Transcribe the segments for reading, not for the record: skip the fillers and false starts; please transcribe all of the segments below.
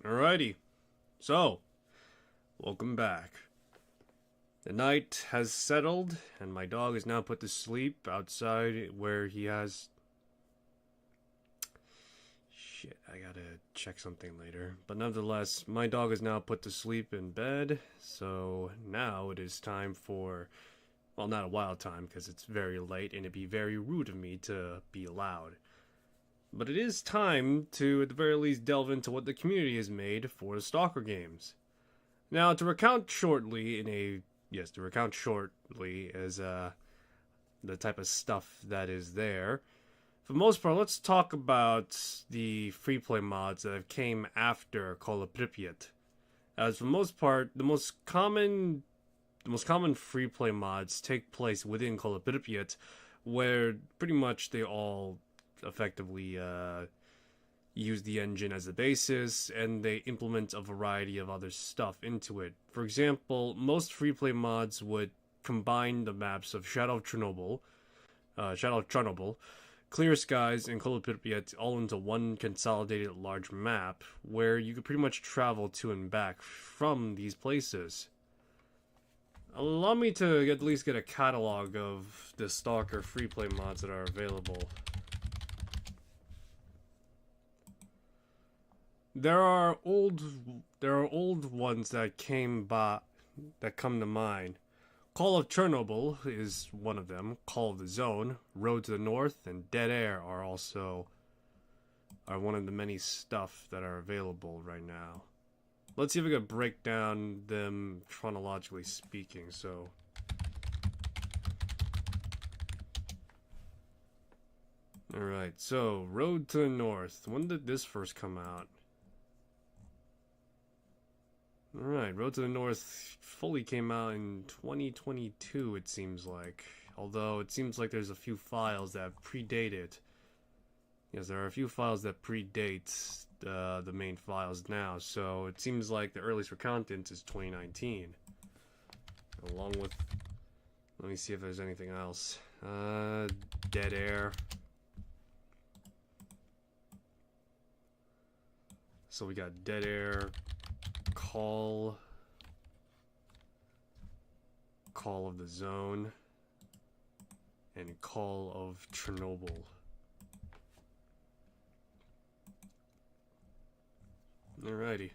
Alrighty, so, welcome back. The night has settled, and my dog is now put to sleep outside where he has... Shit, I gotta check something later. But nonetheless, my dog is now put to sleep in bed, so now it is time for... Well, not a wild time, because it's very late, and it'd be very rude of me to be loud. But it is time to, at the very least, delve into what the community has made for the S.T.A.L.K.E.R games. Now, to recount shortly as the type of stuff that is there. For the most part, let's talk about the free play mods that have came after Call of Pripyat. As for the most part, the most common free play mods take place within Call of Pripyat, where pretty much they all effectively use the engine as the basis, and they implement a variety of other stuff into it. For example, most free play mods would combine the maps of Shadow of Chernobyl, Clear Skies, and Call of Pripyat all into one consolidated large map, where you could pretty much travel to and back from these places. Allow me to at least get a catalog of the S.T.A.L.K.E.R free play mods that are available. There are old ones that come to mind. Call of Chernobyl is one of them. Call of the Zone, Road to the North, and Dead Air are one of the many stuff that are available right now. Let's see if we can break down them chronologically speaking. So, alright, so Road to the North. When did this first come out? Alright, Road to the North fully came out in 2022, it seems like. Although, it seems like there's a few files that predate it. Yes, there are a few files that predate the main files now, so it seems like the earliest recountance is 2019. Along with... Let me see if there's anything else. Dead Air. So we got Dead Air... Call of the Zone, and Call of Chernobyl. Alrighty.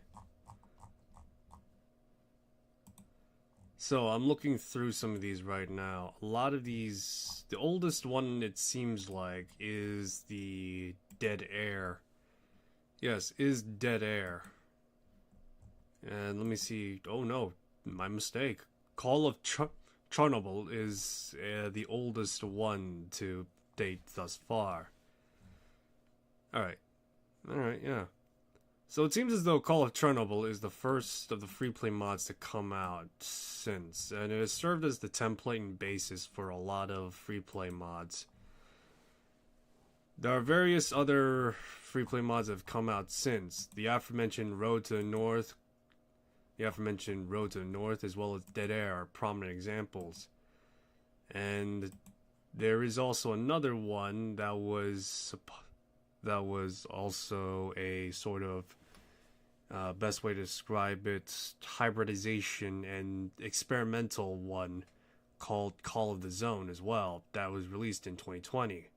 So I'm looking through some of these right now. A lot of these, the oldest one it seems like is the Dead Air. Yes, is Dead Air. And let me see. Oh no, my mistake. Call of Chernobyl is the oldest one to date thus far. Alright, yeah. So it seems as though Call of Chernobyl is the first of the free play mods to come out since, and it has served as the template and basis for a lot of free play mods. There are various other free play mods that have come out since. The aforementioned Road to the North, as well as Dead Air, are prominent examples. And there is also another one that was also a sort of best way to describe it, hybridization and experimental one called Call of the Zone as well, that was released in 2020.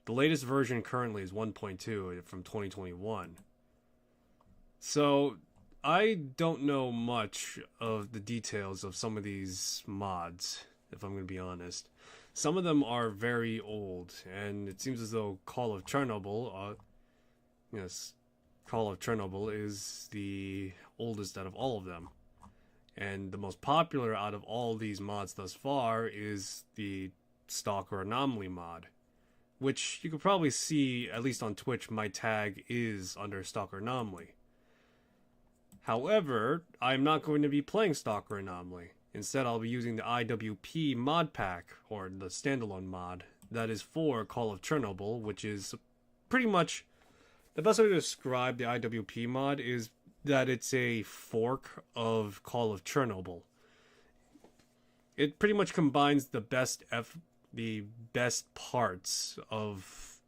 The latest version currently is 1.2 from 2021. So I don't know much of the details of some of these mods, if I'm going to be honest. Some of them are very old, and it seems as though Call of Chernobyl is the oldest out of all of them. And the most popular out of all these mods thus far is the S.T.A.L.K.E.R Anomaly mod, which you could probably see, at least on Twitch, my tag is under S.T.A.L.K.E.R Anomaly. However, I'm not going to be playing S.T.A.L.K.E.R Anomaly. Instead, I'll be using the IWP mod pack, or the standalone mod, that is for Call of Chernobyl, which is pretty much... The best way to describe the IWP mod is that it's a fork of Call of Chernobyl. It pretty much combines the best parts of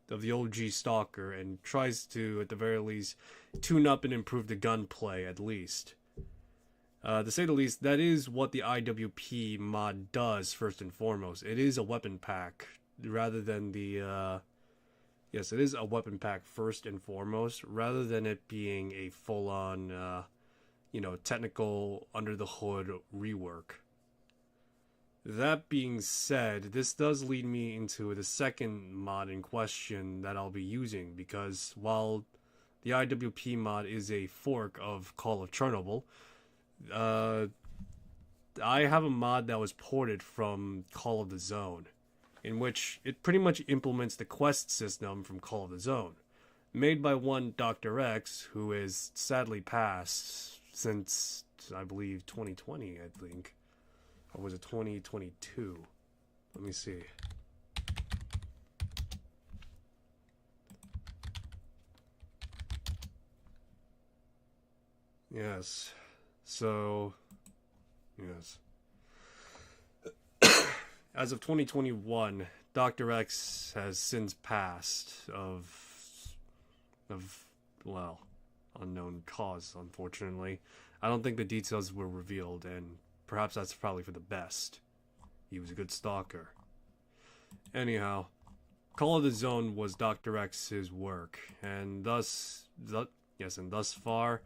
the OG S.T.A.L.K.E.R and tries to, at the very least, tune up and improve the gunplay at least. To say the least, that is what the IWP mod does first and foremost. It is a weapon pack rather than the yes, it is a weapon pack first and foremost rather than it being a full-on technical under the hood rework. That being said, this does lead me into the second mod in question that I'll be using, because while the IWP mod is a fork of Call of Chernobyl, I have a mod that was ported from Call of the Zone, in which it pretty much implements the quest system from Call of the Zone, made by one Dr. X, who is sadly passed since, I believe, 2020, I think. Or was it 2022? Let me see. Yes. So, yes. As of 2021, Dr. X has since passed of well, unknown cause, unfortunately. I don't think the details were revealed, and perhaps that's probably for the best. He was a good stalker. Anyhow, Call of the Zone was Dr. X's work, and thus far,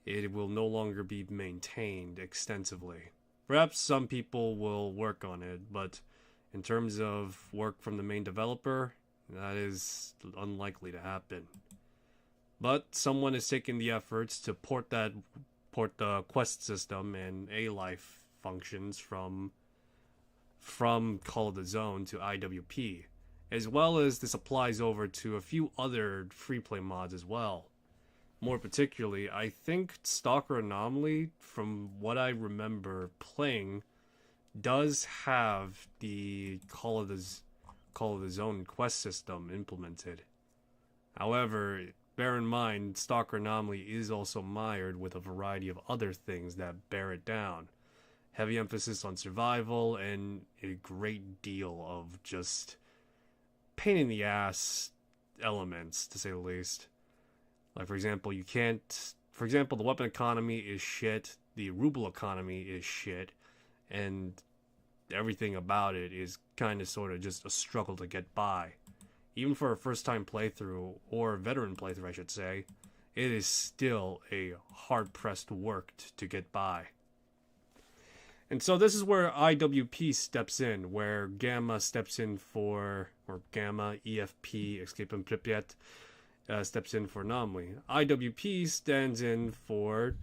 it will no longer be maintained extensively. Perhaps some people will work on it, but in terms of work from the main developer, that is unlikely to happen. But someone is taking the efforts to port the quest system and A-Life functions from Call of the Zone to IWP, as well as this applies over to a few other free play mods as well. More particularly, I think S.T.A.L.K.E.R Anomaly, from what I remember playing, does have the Call of the Zone quest system implemented. However, bear in mind, S.T.A.L.K.E.R Anomaly is also mired with a variety of other things that bear it down. Heavy emphasis on survival and a great deal of just pain in the ass elements, to say the least. Like, for example, the weapon economy is shit, the ruble economy is shit, and everything about it is kind of sort of just a struggle to get by. Even for a first-time playthrough, or a veteran playthrough, I should say, it is still a hard-pressed work to get by. And so this is where IWP steps in, where Gamma steps in for, or Gamma, EFP, Escape from Pripyat, steps in for Anomaly. IWP stands in for,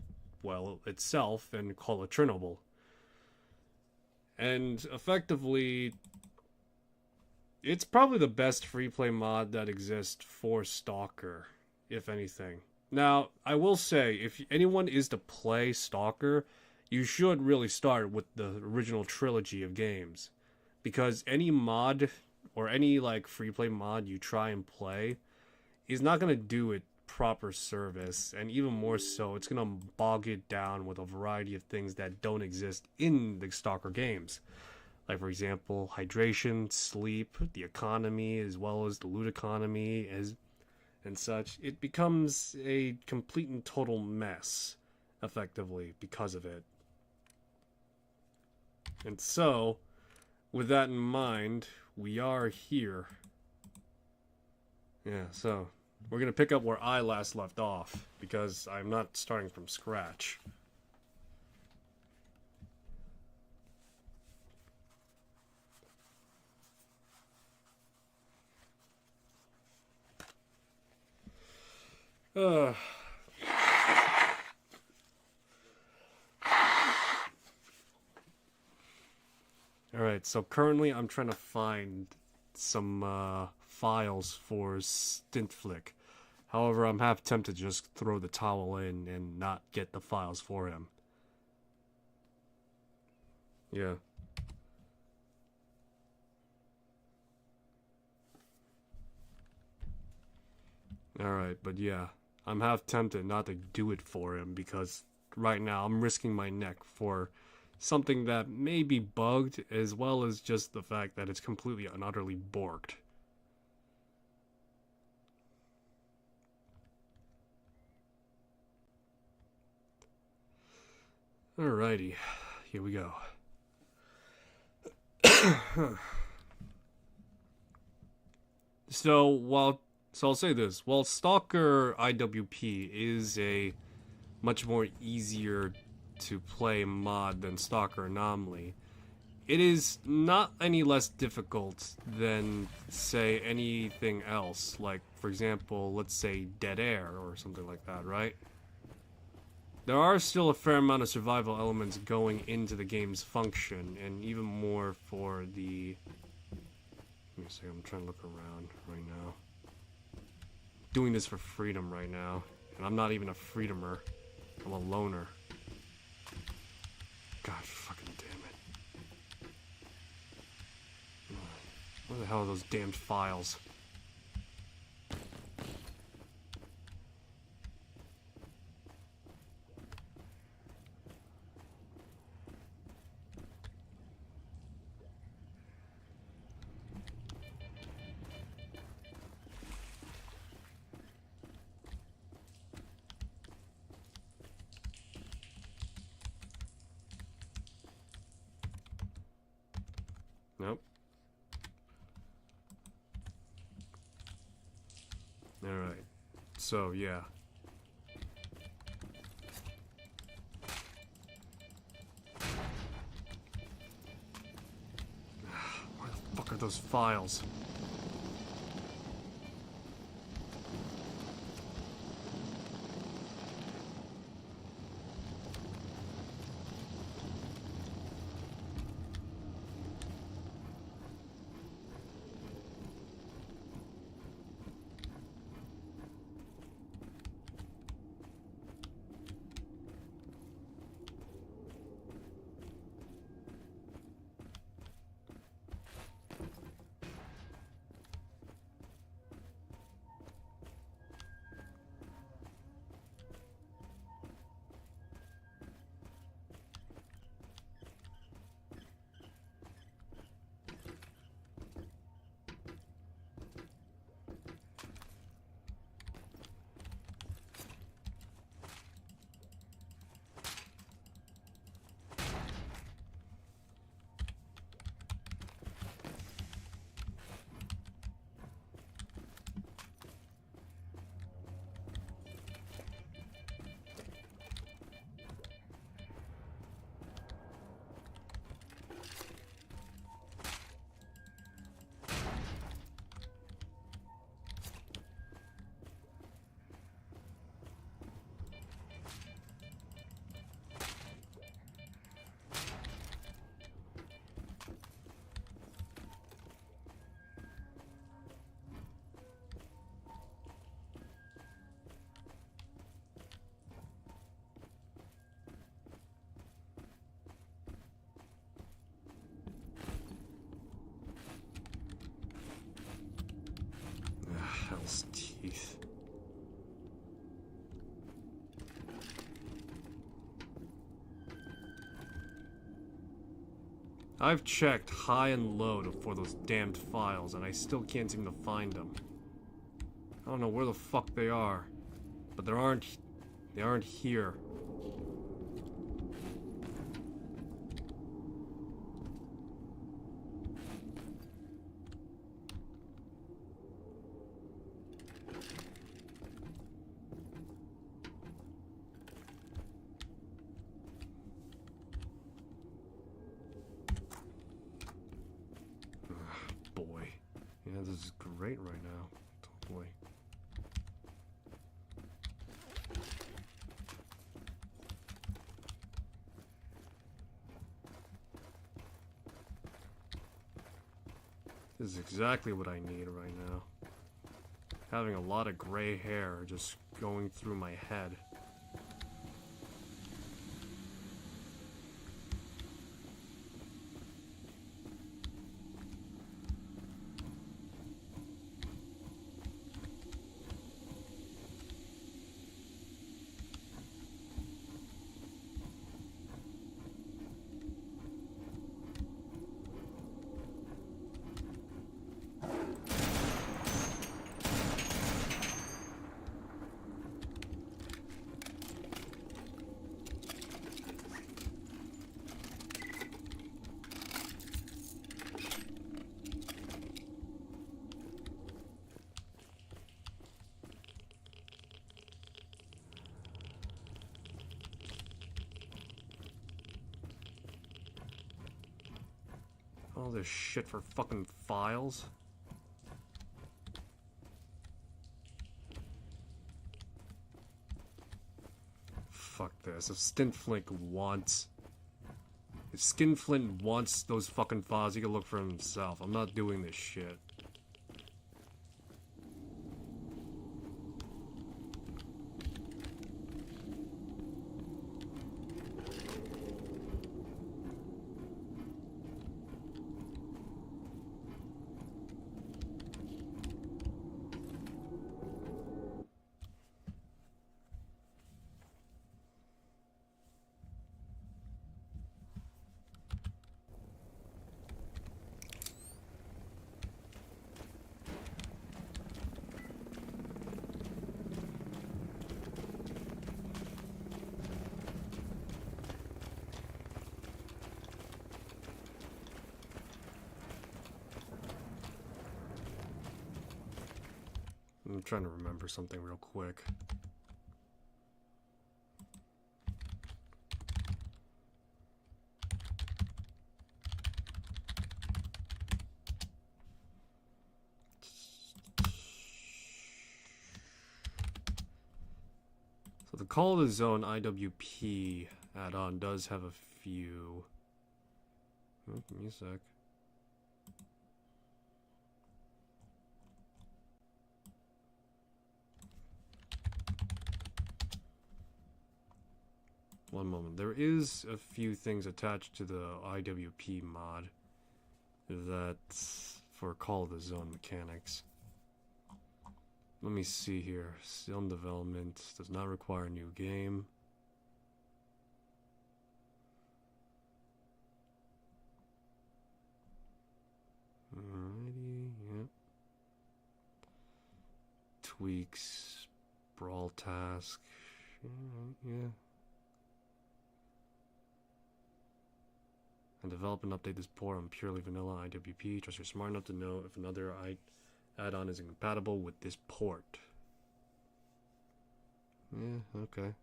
well, itself and Call of Chernobyl. And effectively, it's probably the best free play mod that exists for S.T.A.L.K.E.R, if anything. Now, I will say, if anyone is to play S.T.A.L.K.E.R, you should really start with the original trilogy of games. Because any mod, or any like free play mod you try and play, is not going to do it proper service, and even more so, it's going to bog it down with a variety of things that don't exist in the S.T.A.L.K.E.R games. Like, for example, hydration, sleep, the economy, as well as the loot economy, and such. It becomes a complete and total mess, effectively, because of it. And so, with that in mind, we are here. Yeah, so we're going to pick up where I last left off, because I'm not starting from scratch. Alright, so currently I'm trying to find some files for Stintflick. However, I'm half tempted to just throw the towel in and not get the files for him. Yeah. Alright, but yeah, I'm half tempted not to do it for him, because right now I'm risking my neck for something that may be bugged, as well as just the fact that it's completely and utterly borked. Alrighty, here we go. So I'll say this: while S.T.A.L.K.E.R IWP is a much more easier to play mod than S.T.A.L.K.E.R Anomaly, it is not any less difficult than, say, anything else. Like, for example, let's say S.T.A.L.K.E.R or something like that, right? There are still a fair amount of survival elements going into the game's function, and even more for the... Give me a second, I'm trying to look around right now. Doing this for freedom right now, and I'm not even a freedomer. I'm a loner. God fucking damn it. Where the hell are those damned files? Nope. Alright. So, yeah. Where the fuck are those files? Hell's teeth. I've checked high and low for those damned files, and I still can't seem to find them. I don't know where the fuck they are, but they aren't here. Boy. Yeah, this is great right now. Totally. This is exactly what I need right now. Having a lot of gray hair just going through my head. All this shit for fucking files. Fuck this. If Skinflint wants those fucking files, he can look for himself. I'm not doing this shit. I'm trying to remember something real quick. So the Call of the Zone IWP add-on does have a few. Oh, give me a sec. One moment. There is a few things attached to the IWP mod that's for Call of the Zone mechanics. Let me see here. Still in development. Does not require a new game. Alrighty, yep. Tweaks. Brawl task. Yeah. And develop and update this port on purely vanilla IWP. Trust you're smart enough to know if another add-on is incompatible with this port. Yeah, okay.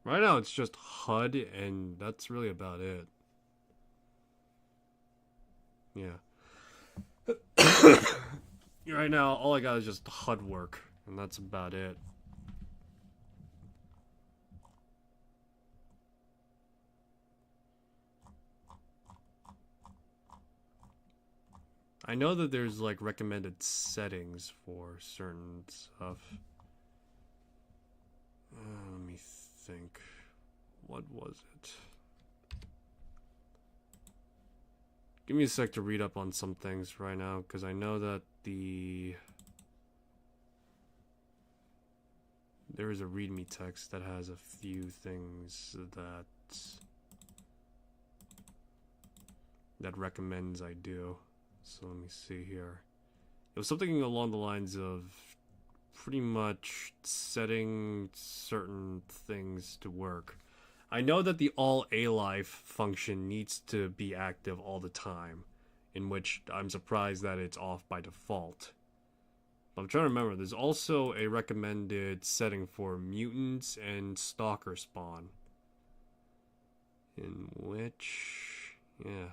Right now it's just HUD, and that's really about it. Yeah. Right now, all I got is just HUD work, and that's about it. I know that there's like recommended settings for certain stuff. Let me think. What was it? Give me a sec to read up on some things right now, because I know that there is a README text that has a few things that recommends I do. So let me see here. It was something along the lines of pretty much setting certain things to work. I know that the all alive function needs to be active all the time, in which I'm surprised that it's off by default. But I'm trying to remember, there's also a recommended setting for mutants and stalker spawn, in which, yeah.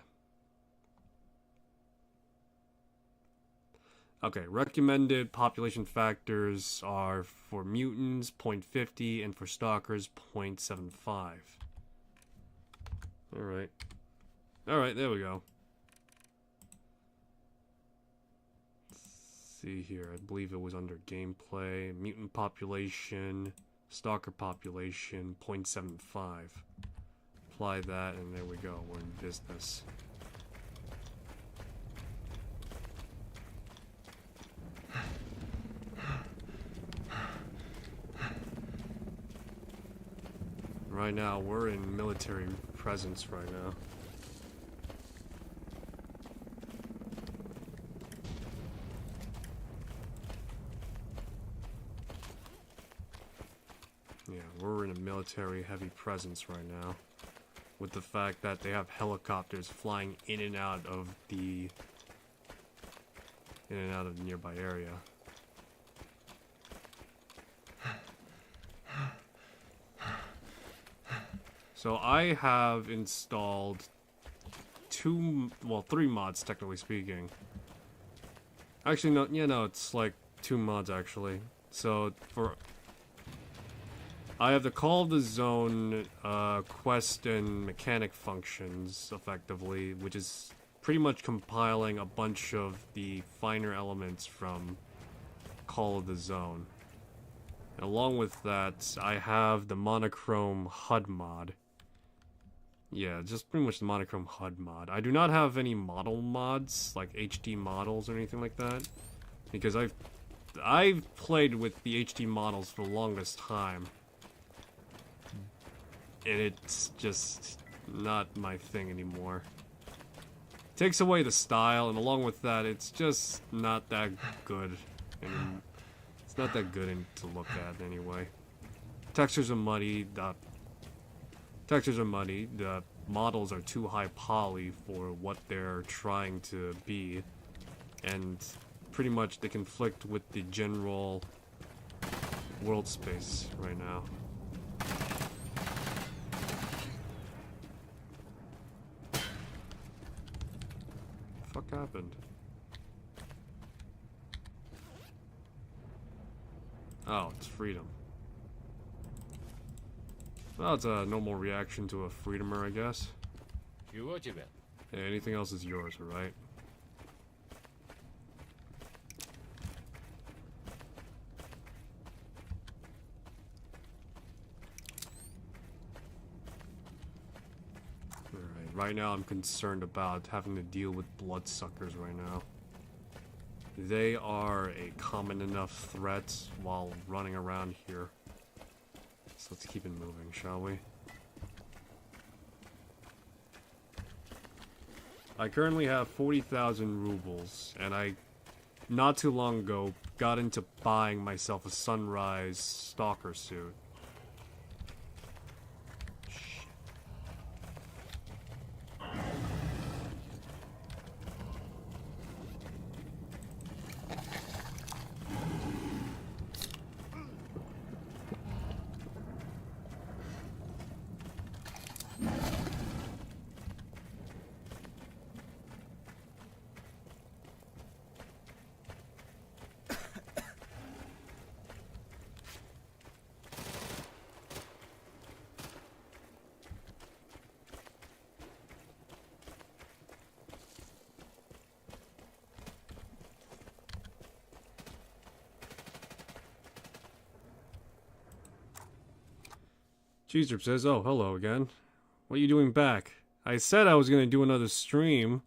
Okay, recommended population factors are for mutants 0.50 and for stalkers 0.75. Alright. Alright, there we go. Let's see here, I believe it was under gameplay. Mutant population, stalker population 0.75. Apply that and there we go, we're in business. Right now, we're in military presence right now. Yeah, we're in a military heavy presence right now. With the fact that they have helicopters flying in and out of the nearby area. So I have installed three mods, technically speaking. Actually, no, yeah, no, it's like 2 mods, actually. So, I have the Call of the Zone, quest and mechanic functions, effectively, which is pretty much compiling a bunch of the finer elements from Call of the Zone. And along with that, I have the monochrome HUD mod. Yeah, just pretty much the monochrome HUD mod. I do not have any model mods, like HD models or anything like that, because I've played with the HD models for the longest time, and it's just not my thing anymore. Takes away the style, and along with that, it's just not that good. And it's not that good to look at anyway. Textures are muddy. The models are too high poly for what they're trying to be, and pretty much they conflict with the general world space right now. Fuck happened? Oh, it's freedom. Well, it's a normal reaction to a freedomer, I guess. Yeah, anything else is yours, right? Alright, right now I'm concerned about having to deal with bloodsuckers right now. They are a common enough threat while running around here. So let's keep it moving, shall we? I currently have 40,000 rubles, and I, not too long ago, got into buying myself a Sunrise stalker suit. Cheesedrip says, oh, hello again. What are you doing back? I said I was going to do another stream.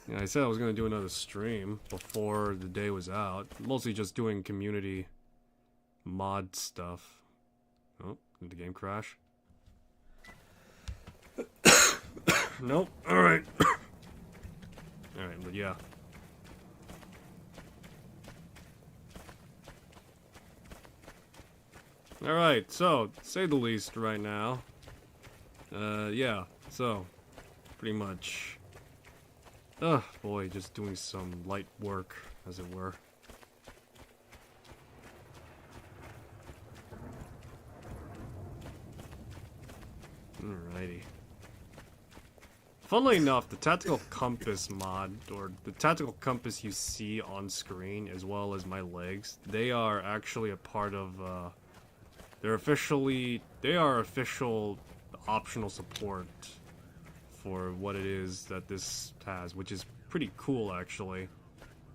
Yeah, I said I was going to do another stream before the day was out. Mostly just doing community mod stuff. Oh, did the game crash? Nope. Alright. Alright, but yeah. Alright, so, to say the least right now. Yeah, so, pretty much. Ugh, boy, just doing some light work, as it were. Alrighty. Funnily enough, the tactical compass mod, or the tactical compass you see on screen, as well as my legs, they are actually a part of, they are official optional support for what it is that this has, which is pretty cool, actually.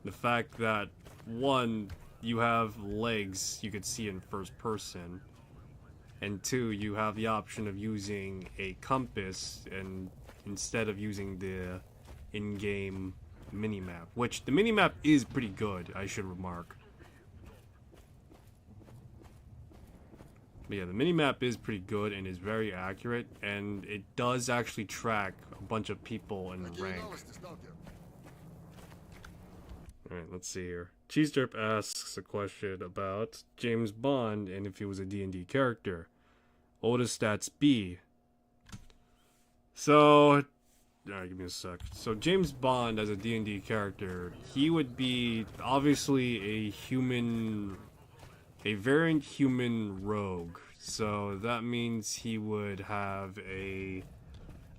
The fact that, one, you have legs you could see in first person, and two, you have the option of using a compass and instead of using the in-game minimap, which the minimap is pretty good, I should remark. But yeah, the minimap is pretty good and is very accurate, and it does actually track a bunch of people in rank. Alright, let's see here. Cheesedrip asks a question about James Bond and if he was a D&D character. What would his stats be? So, alright, give me a sec. So James Bond as a D&D character, he would be obviously a human a variant human rogue. So that means he would have a,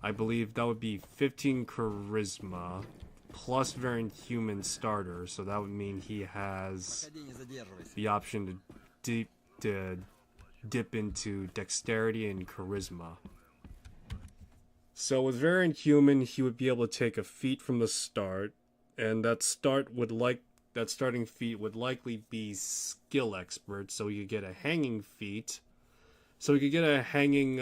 I believe that would be 15 charisma plus variant human starter. So that would mean he has the option to dip into dexterity and charisma. So with variant human, he would be able to take a feat from the start, and that starting feat would likely be skill expert. So he could get a hanging feat. So he could get a hanging.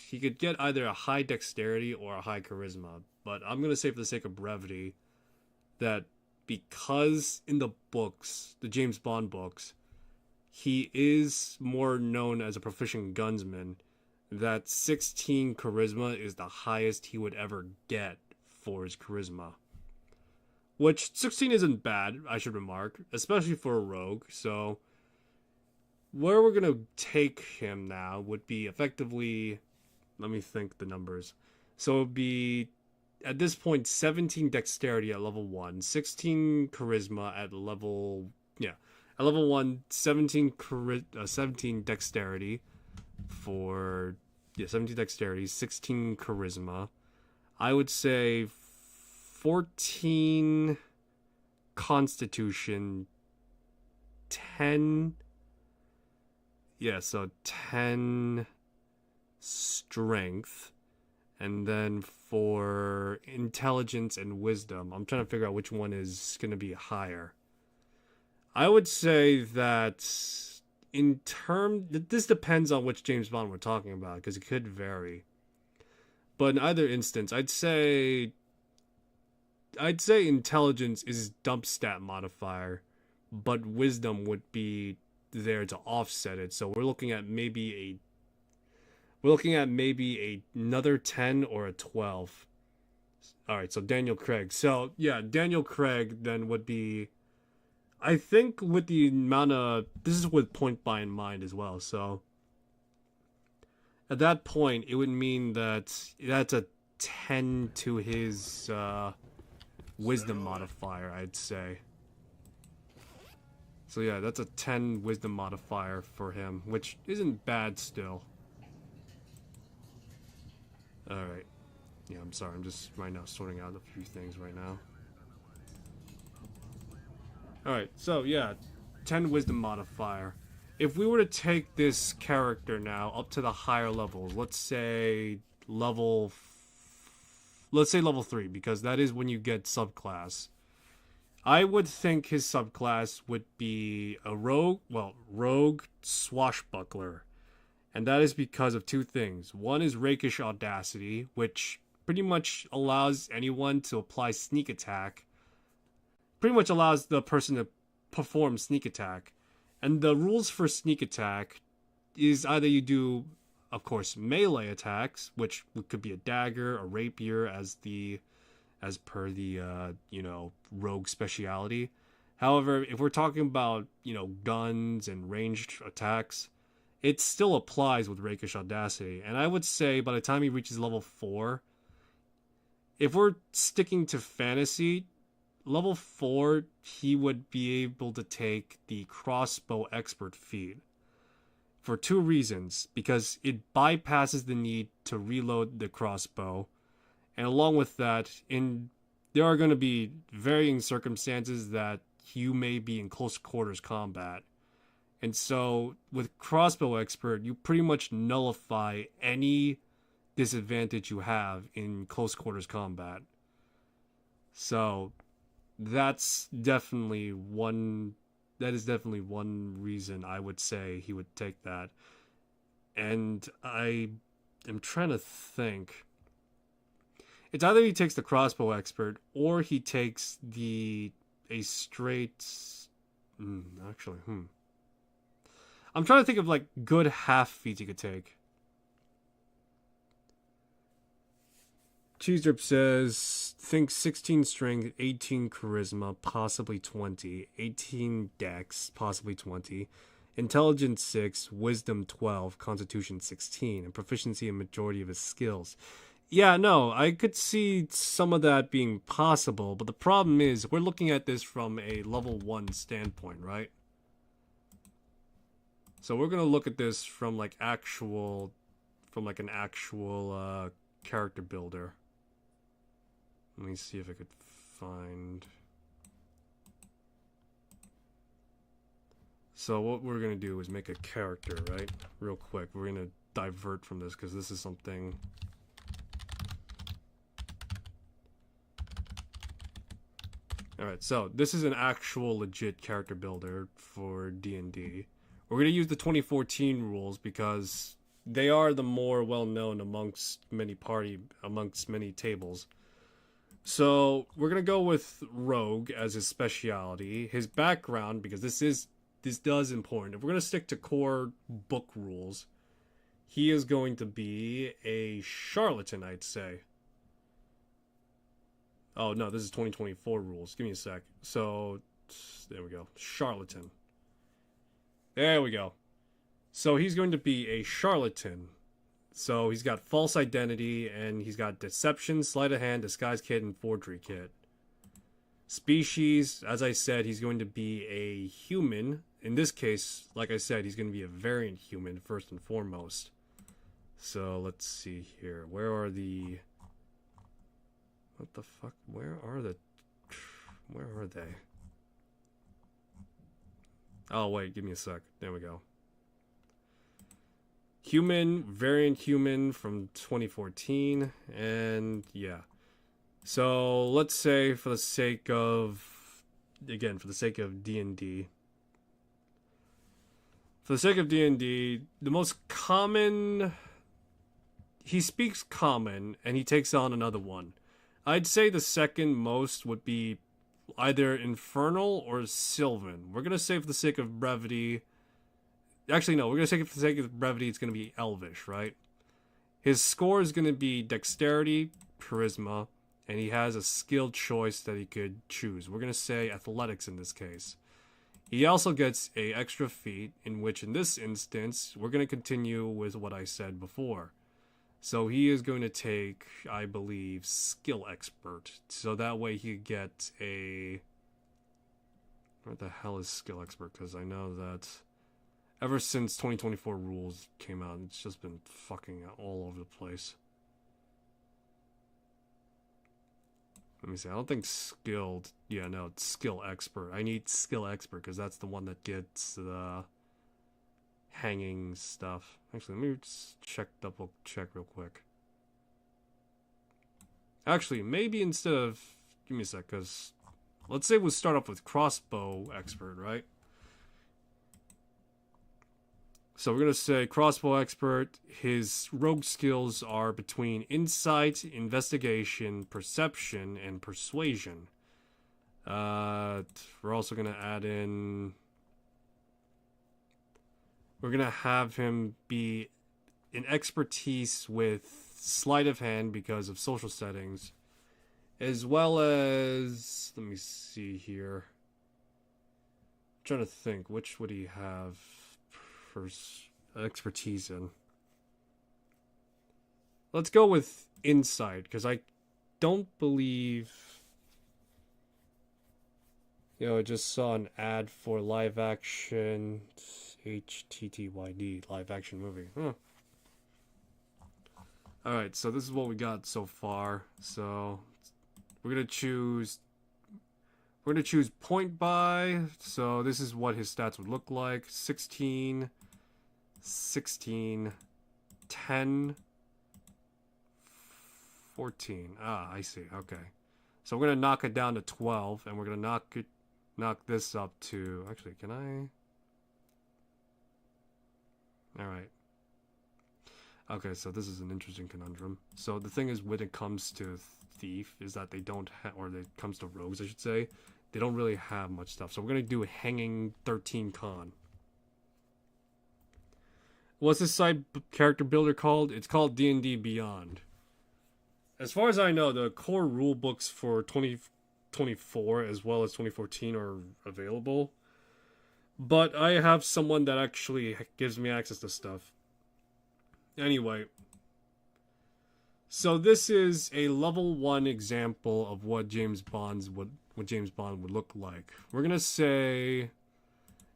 He could get either a high dexterity or a high charisma. But I'm gonna say, for the sake of brevity, that because in the books, the James Bond books, he is more known as a proficient gunsman, that 16 charisma is the highest he would ever get for his charisma. Which 16 isn't bad, I should remark, especially for a rogue. So where we're going to take him now would be effectively, let me think the numbers. So it would be, at this point, 17 dexterity at level 1, 16 charisma at level, at level 1, 17 dexterity for, 17 dexterity, 16 charisma. I would say 14 constitution, 10, so 10 strength, and then for intelligence and wisdom, I'm trying to figure out which one is going to be higher. I would say that this depends on which James Bond we're talking about, because it could vary. But in either instance, I'd say intelligence is dump stat modifier, but wisdom would be there to offset it. So we're looking at maybe another 10 or a 12. All right, so Daniel Craig. So yeah, Daniel Craig then would be, I think, with the amount of, this is with point buy in mind as well. So at that point, it would mean that that's a 10 to his wisdom modifier, I'd say. So yeah, that's a 10 wisdom modifier for him, which isn't bad still. Alright. Yeah, I'm sorry, I'm just right now sorting out a few things right now. Alright, so yeah, 10 wisdom modifier. If we were to take this character now up to the higher levels, let's say level 3, because that is when you get subclass. I would think his subclass would be a rogue swashbuckler. And that is because of two things. One is rakish audacity, which pretty much allows anyone to apply sneak attack. Pretty much allows the person to perform sneak attack. And the rules for sneak attack is either you do, of course, melee attacks, which could be a dagger, a rapier, as per the rogue speciality. However, if we're talking about, guns and ranged attacks, it still applies with rakish audacity. And I would say by the time he reaches level 4, if we're sticking to fantasy, level 4, he would be able to take the crossbow expert feat. For two reasons. Because it bypasses the need to reload the crossbow. And along with that, there are going to be varying circumstances that you may be in close quarters combat. And so, with crossbow expert, you pretty much nullify any disadvantage you have in close quarters combat. So, that is definitely one reason I would say he would take that. And I am trying to think. It's either he takes the crossbow expert or he takes a straight. I'm trying to think of good half feats he could take. Cheese Drip says, think 16 strength, 18 charisma, possibly 20, 18 dex, possibly 20, intelligence 6, wisdom 12, constitution 16, and proficiency in majority of his skills. Yeah, no, I could see some of that being possible, but the problem is we're looking at this from a level 1 standpoint, right? So we're gonna look at this from like an actual character builder. Let me see if I could find. So what we're gonna do is make a character, right? Real quick. We're gonna divert from this because this is something. Alright, so this is an actual legit character builder for D&D. We're going to use the 2014 rules because they are the more well-known amongst many tables. So we're going to go with Rogue as his speciality. His background, because this does important. If we're going to stick to core book rules, he is going to be a charlatan, I'd say. Oh, no, this is 2024 rules. Give me a sec. So, there we go. Charlatan. There we go. So, he's going to be a charlatan. So, he's got false identity, and he's got deception, sleight of hand, disguise kit, and forgery kit. Species, as I said, he's going to be a human. In this case, like I said, he's going to be a variant human, first and foremost. So, let's see here. Where are the... What the fuck? Where are they? Oh, wait, give me a sec. There we go. Human, variant human from 2014, and yeah. So, let's say for the sake of D&D. For the sake of D&D, the most common... He speaks common, and he takes on another one. I'd say the second most would be either Infernal or Sylvan. We're going to say for the sake of brevity... Actually, no, we're going to say for the sake of brevity, it's going to be Elvish, right? His score is going to be Dexterity, Charisma, and he has a skill choice that he could choose. We're going to say Athletics in this case. He also gets a extra feat, in which in this instance, we're going to continue with what I said before. So he is going to take, I believe, Skill Expert. So that way he could get a... What the hell is Skill Expert? Because I know that ever since 2024 rules came out, it's just been fucking all over the place. Let me see. I don't think Skilled... Yeah, no, it's Skill Expert. I need Skill Expert because that's the one that gets the... hanging stuff. Actually, let me just double check real quick. Actually, maybe instead of... Give me a sec, because... Let's say we'll start off with Crossbow Expert, right? So we're going to say Crossbow Expert. His rogue skills are between Insight, Investigation, Perception, and Persuasion. We're also going to add in... We're going to have him be an expertise with sleight of hand because of social settings. As well as... Let me see here. I'm trying to think. Which would he have for expertise in? Let's go with Insight, because I don't believe... I just saw an ad for live action... HTTYD, live action movie. Huh. Alright, so this is what we got so far. So we're gonna choose point buy. So this is what his stats would look like. 16, 16, 10, 14. Ah, I see. Okay. So we're gonna knock it down to 12, and we're gonna knock this up to... Actually, can I... Alright. Okay, so this is an interesting conundrum. So the thing is, when it comes to Thief, is that they don't have, or it comes to Rogues, I should say, they don't really have much stuff. So we're going to do a Hanging 13 Con. What's this side character builder called? It's called D&D Beyond. As far as I know, the core rule books for 2024 as well as 2014 are available. But I have someone that actually gives me access to stuff. Anyway. So this is a level 1 example of what James Bond would look like. We're going to say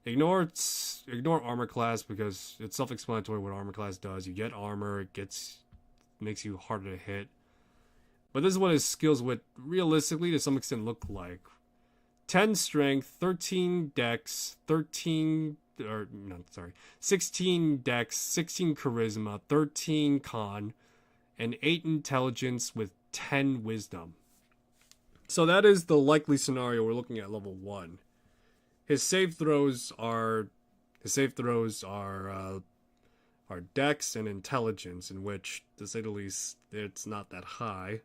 Ignore armor class because it's self-explanatory what armor class does. You get armor, makes you harder to hit. But this is what his skills would realistically to some extent look like. 10 strength, 13 dex, 16 dex, 16 charisma, 13 con, and 8 intelligence with 10 wisdom. So that is the likely scenario we're looking at level 1. His save throws are dex and intelligence, in which, to say the least, it's not that high.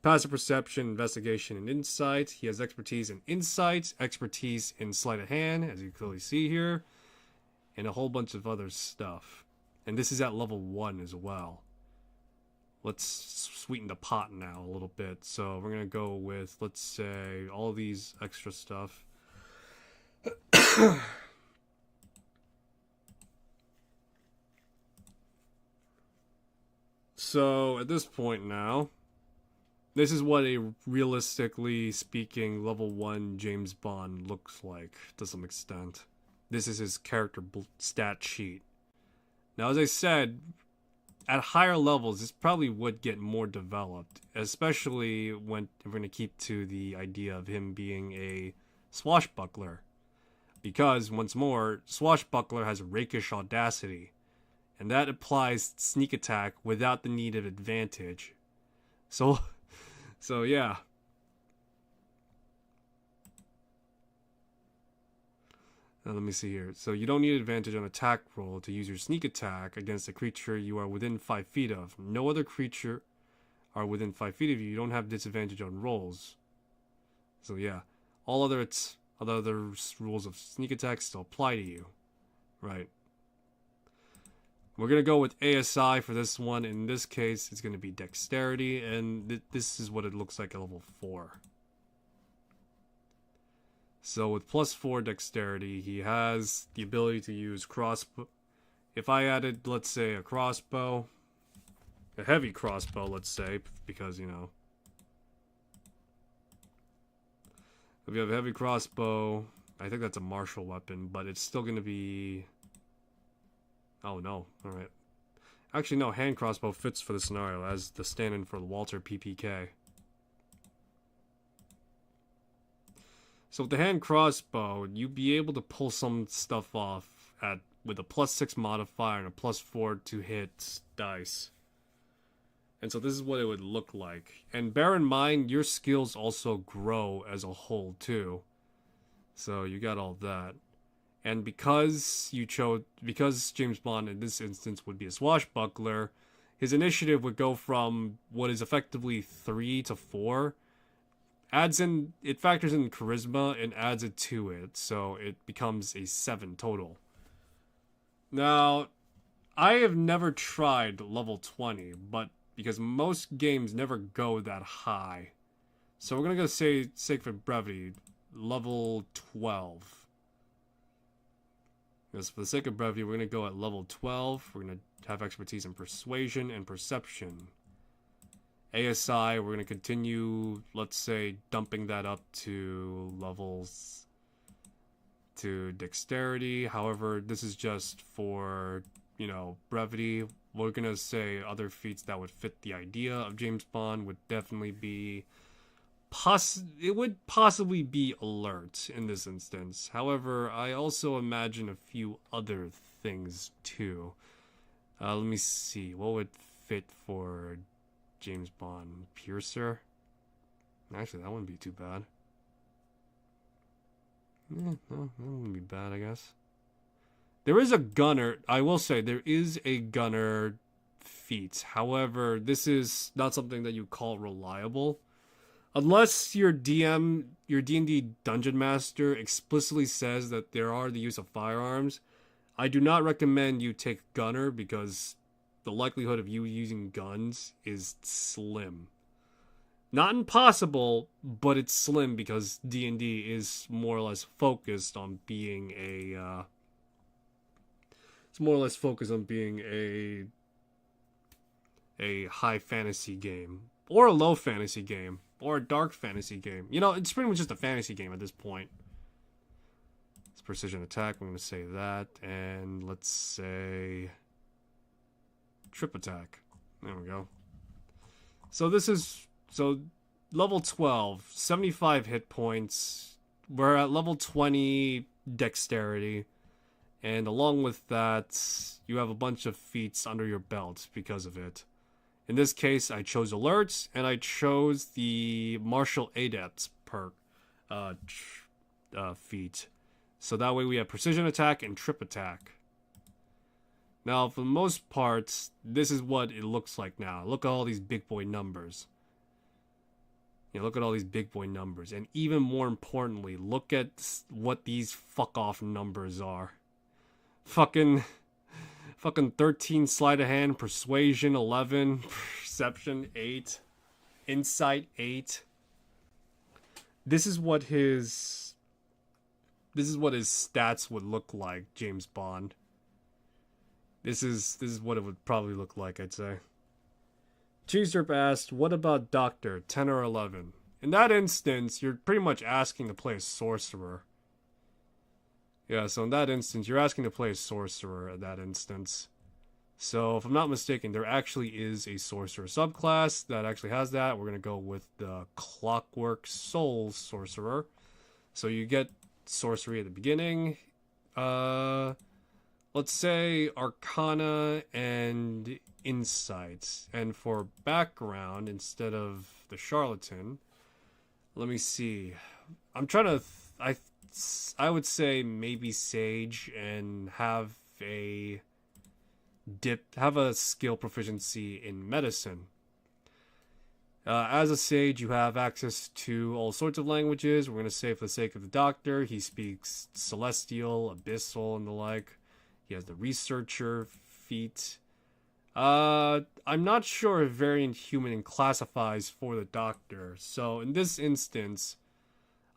Passive perception, investigation, and insight. He has expertise in insight, expertise in sleight of hand, as you clearly see here, and a whole bunch of other stuff. And this is at level 1 as well. Let's sweeten the pot now a little bit. So we're going to go with, let's say, all these extra stuff. So at this point now, this is what a realistically speaking level 1 James Bond looks like to some extent. This is his character stat sheet. Now, as I said, at higher levels, this probably would get more developed, especially when we're going to keep to the idea of him being a swashbuckler. Because, once more, swashbuckler has rakish audacity, and that applies sneak attack without the need of advantage. So yeah. Now let me see here. So you don't need advantage on attack roll to use your sneak attack against a creature you are within 5 feet of. No other creature are within 5 feet of you. You don't have disadvantage on rolls. So yeah, all other rules of sneak attack still apply to you, right? We're going to go with ASI for this one. In this case, it's going to be dexterity, and this is what it looks like at level 4. So with plus 4 dexterity, he has the ability to use crossbow. If I added, let's say, a crossbow, a heavy crossbow, let's say, because, you know, if you have a heavy crossbow, I think that's a martial weapon, but it's still going to be... Oh, no. Alright. Actually, no. Hand crossbow fits for the scenario as the stand-in for the Walter PPK. So with the hand crossbow, you'd be able to pull some stuff off with a plus 6 modifier and a plus 4 to hit dice. And so this is what it would look like. And bear in mind, your skills also grow as a whole, too. So you got all that. And because James Bond in this instance would be a swashbuckler, his initiative would go from what is effectively 3 to 4. It factors in charisma and adds it to it, so it becomes a 7 total. Now, I have never tried level 20, but because most games never go that high. So we're going to go sake for brevity, level 12. Because for the sake of brevity, we're going to go at level 12. We're going to have expertise in persuasion and perception. ASI, we're going to continue, let's say, dumping that up to levels to dexterity. However, this is just for, you know, brevity. We're going to say other feats that would fit the idea of James Bond would definitely be... it would possibly be alert in this instance. However, I also imagine a few other things too. Let me see. What would fit for James Bond? Piercer? Actually, that wouldn't be too bad. No, that wouldn't be bad, I guess. There is a gunner. I will say there is a gunner feat. However, this is not something that you call reliable. Unless your D&D Dungeon Master explicitly says that there are the use of firearms, I do not recommend you take Gunner because the likelihood of you using guns is slim. Not impossible, but it's slim because D&D is more or less focused on being a... a high fantasy game. Or a low fantasy game. Or a dark fantasy game. You know, it's pretty much just a fantasy game at this point. It's precision attack. I'm going to say that. And let's say trip attack. There we go. So this is... So level 12, 75 hit points. We're at level 20 dexterity. And along with that, you have a bunch of feats under your belt because of it. In this case, I chose alerts, and I chose the Martial Adepts perk feat. So that way we have precision attack and trip attack. Now, for the most part, this is what it looks like now. Look at all these big boy numbers. You know, look at all these big boy numbers. And even more importantly, look at what these fuck off numbers are. Fucking 13 sleight of hand, persuasion 11, perception 8, insight 8. This is what his stats would look like, James Bond. This is what it would probably look like, I'd say. Cheeserp asked, what about Doctor, 10 or 11? In that instance, you're pretty much asking to play a sorcerer. Yeah, so in that instance, you're asking to play a sorcerer in that instance. So, if I'm not mistaken, there actually is a sorcerer subclass that actually has that. We're going to go with the Clockwork Soul Sorcerer. So you get sorcery at the beginning. Let's say Arcana and Insights. And for background, instead of the Charlatan, let me see. I'm trying to... I would say maybe Sage and have a skill proficiency in medicine. As a Sage, you have access to all sorts of languages. We're going to say for the sake of the Doctor, he speaks Celestial, Abyssal, and the like. He has the Researcher feat. I'm not sure if Variant Human classifies for the Doctor. So in this instance,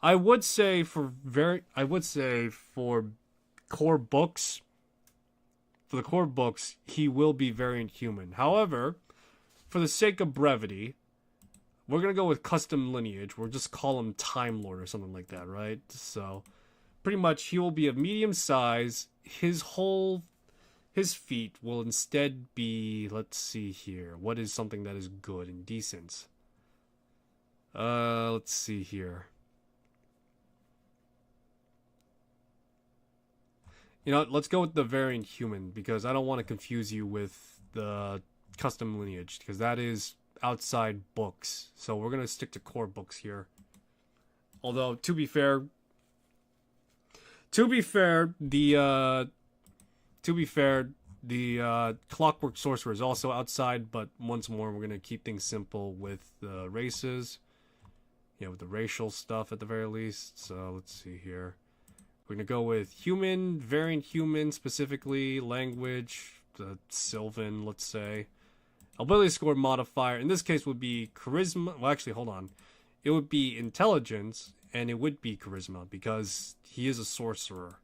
I would say for core books, for the core books, he will be Variant Human. However, for the sake of brevity, we're going to go with Custom Lineage. We'll just call him Time Lord or something like that, right? So, pretty much, he will be of medium size. His feat will instead be, let's see here. What is something that is good and decent? Let's see here. You know, let's go with the Variant Human, because I don't want to confuse you with the Custom Lineage, because that is outside books. So we're going to stick to core books here. Although, to be fair, the Clockwork Sorcerer is also outside, but once more, we're going to keep things simple with the races. Yeah, with the racial stuff at the very least. So let's see here. We're going to go with human, Variant Human specifically, language, the Sylvan, let's say. Ability score modifier, in this case would be Charisma. Well, actually, hold on. It would be Intelligence, and it would be Charisma, because he is a sorcerer.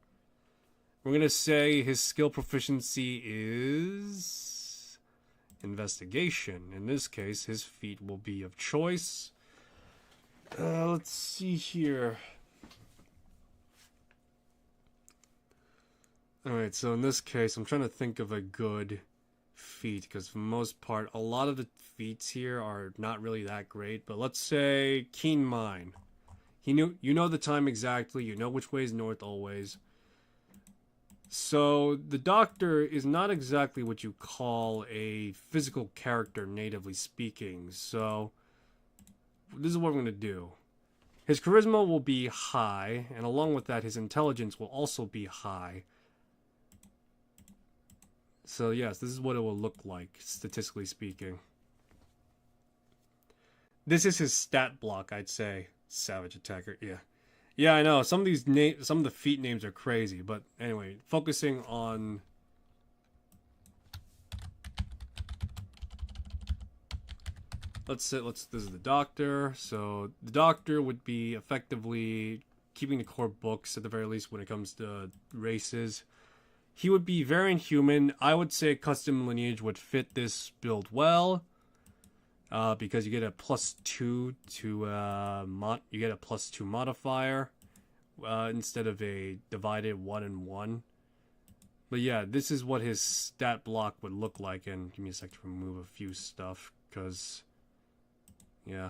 We're going to say his skill proficiency is Investigation. In this case, his feat will be of choice. Let's see here. Alright, so in this case, I'm trying to think of a good feat, because for the most part, a lot of the feats here are not really that great, but let's say Keen Mind. You know the time exactly, you know which way is north always. So, the Doctor is not exactly what you call a physical character, natively speaking, so this is what I'm going to do. His charisma will be high, and along with that, his intelligence will also be high. So yes, this is what it will look like, statistically speaking. This is his stat block, I'd say. Savage Attacker, yeah. Yeah, I know, some of the feat names are crazy, but anyway, focusing on... this is the Doctor. So the Doctor would be effectively keeping the core books at the very least when it comes to races. He would be Variant Human. I would say Custom Lineage would fit this build well, because you get a +2 to you get a +2 modifier, instead of a divided 1 and 1. But yeah, this is what his stat block would look like. And give me a sec to remove a few stuff, because, yeah.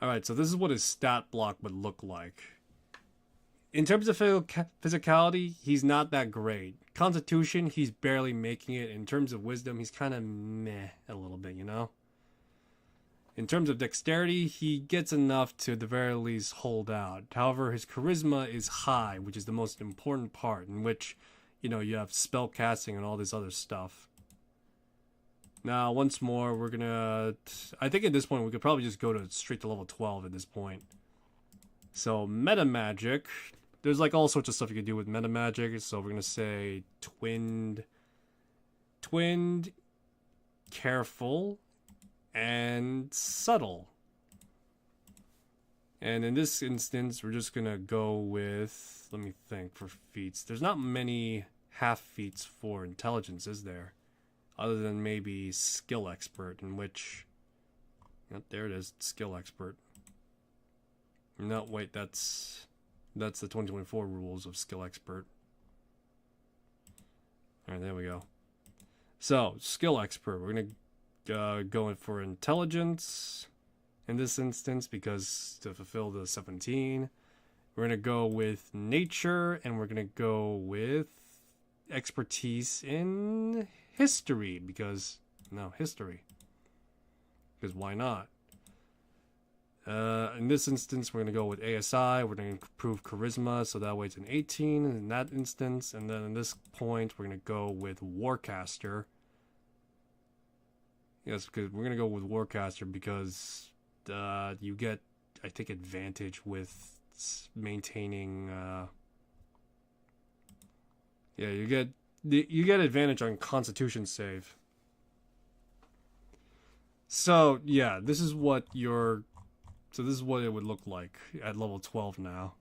Alright, so this is what his stat block would look like. In terms of physicality, he's not that great. Constitution, he's barely making it. In terms of wisdom, he's kind of meh a little bit, you know? In terms of dexterity, he gets enough to, at the very least, hold out. However, his charisma is high, which is the most important part, in which, you know, you have spell casting and all this other stuff. Now, once more, we're gonna... I think at this point, we could probably just go straight to level 12 at this point. So, meta magic. There's, like, all sorts of stuff you can do with meta magic. So, we're gonna say twinned, careful, and subtle. And in this instance, we're just gonna go with, let me think, for feats. There's not many half feats for intelligence, is there? Other than maybe skill expert, in which, yep, there it is, skill expert. No, wait, that's the 2024 rules of skill expert. All right, there we go. So, skill expert, we're gonna go in for intelligence in this instance, because to fulfill the 17, we're gonna go with nature, and we're gonna go with expertise in history, because history, because why not? In this instance, we're gonna go with ASI. We're gonna improve charisma, so that way it's an 18 in that instance. And then in this point, we're gonna go with Warcaster. Yes, because we're gonna go with Warcaster because you get, I think, advantage with maintaining. Yeah, you get advantage on Constitution save. So yeah, this is what it would look like at level 12 now.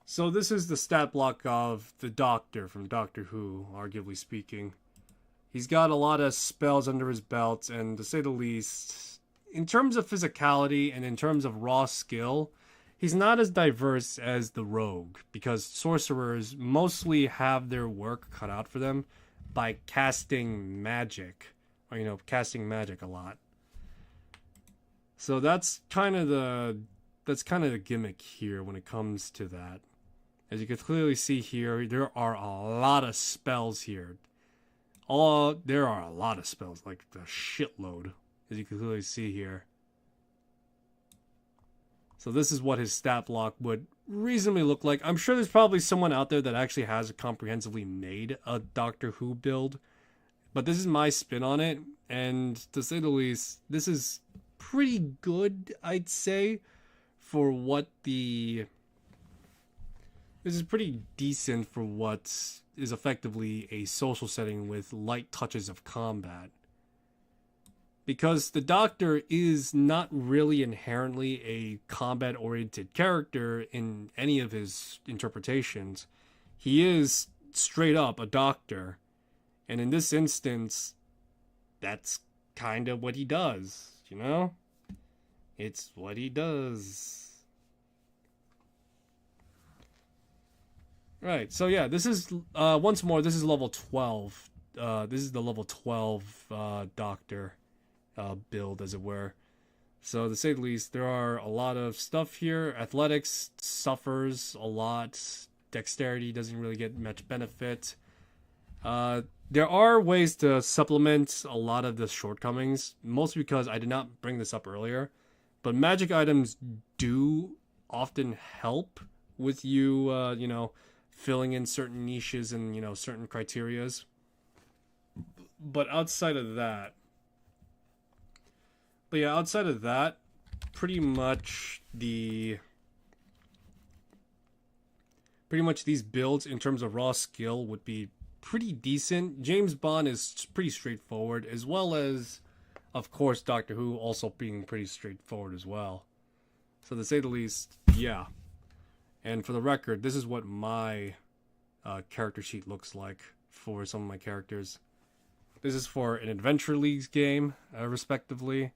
So this is the stat block of the Doctor from Doctor Who, arguably speaking. He's got a lot of spells under his belt, and to say the least, in terms of physicality and in terms of raw skill, he's not as diverse as the Rogue, because sorcerers mostly have their work cut out for them by casting magic, or, you know, casting magic a lot. So that's kind of the gimmick here when it comes to that. As you can clearly see here, there are a lot of spells here. There are a lot of spells, like a shitload, as you can clearly see here. So this is what his stat block would reasonably look like. I'm sure there's probably someone out there that actually has comprehensively made a Doctor Who build, but this is my spin on it, and to say the least, this is pretty good, I'd say, for what this is pretty decent for what is effectively a social setting with light touches of combat. Because the Doctor is not really inherently a combat-oriented character in any of his interpretations. He is straight up a doctor. And in this instance, that's kind of what he does, you know? It's what he does. Right, so yeah, this is, once more, this is level 12. This is the level 12 Doctor build, as it were. So to say the least, there are a lot of stuff here. Athletics suffers a lot. Dexterity doesn't really get much benefit. There are ways to supplement a lot of the shortcomings, mostly because I did not bring this up earlier, but magic items do often help with you, you know, filling in certain niches and, you know, certain criterias. But outside of that, pretty much these builds in terms of raw skill would be pretty decent. James Bond is pretty straightforward, as well as, of course, Doctor Who also being pretty straightforward as well. So to say the least, yeah. And for the record, this is what my character sheet looks like for some of my characters. This is for an Adventure Leagues game, respectively.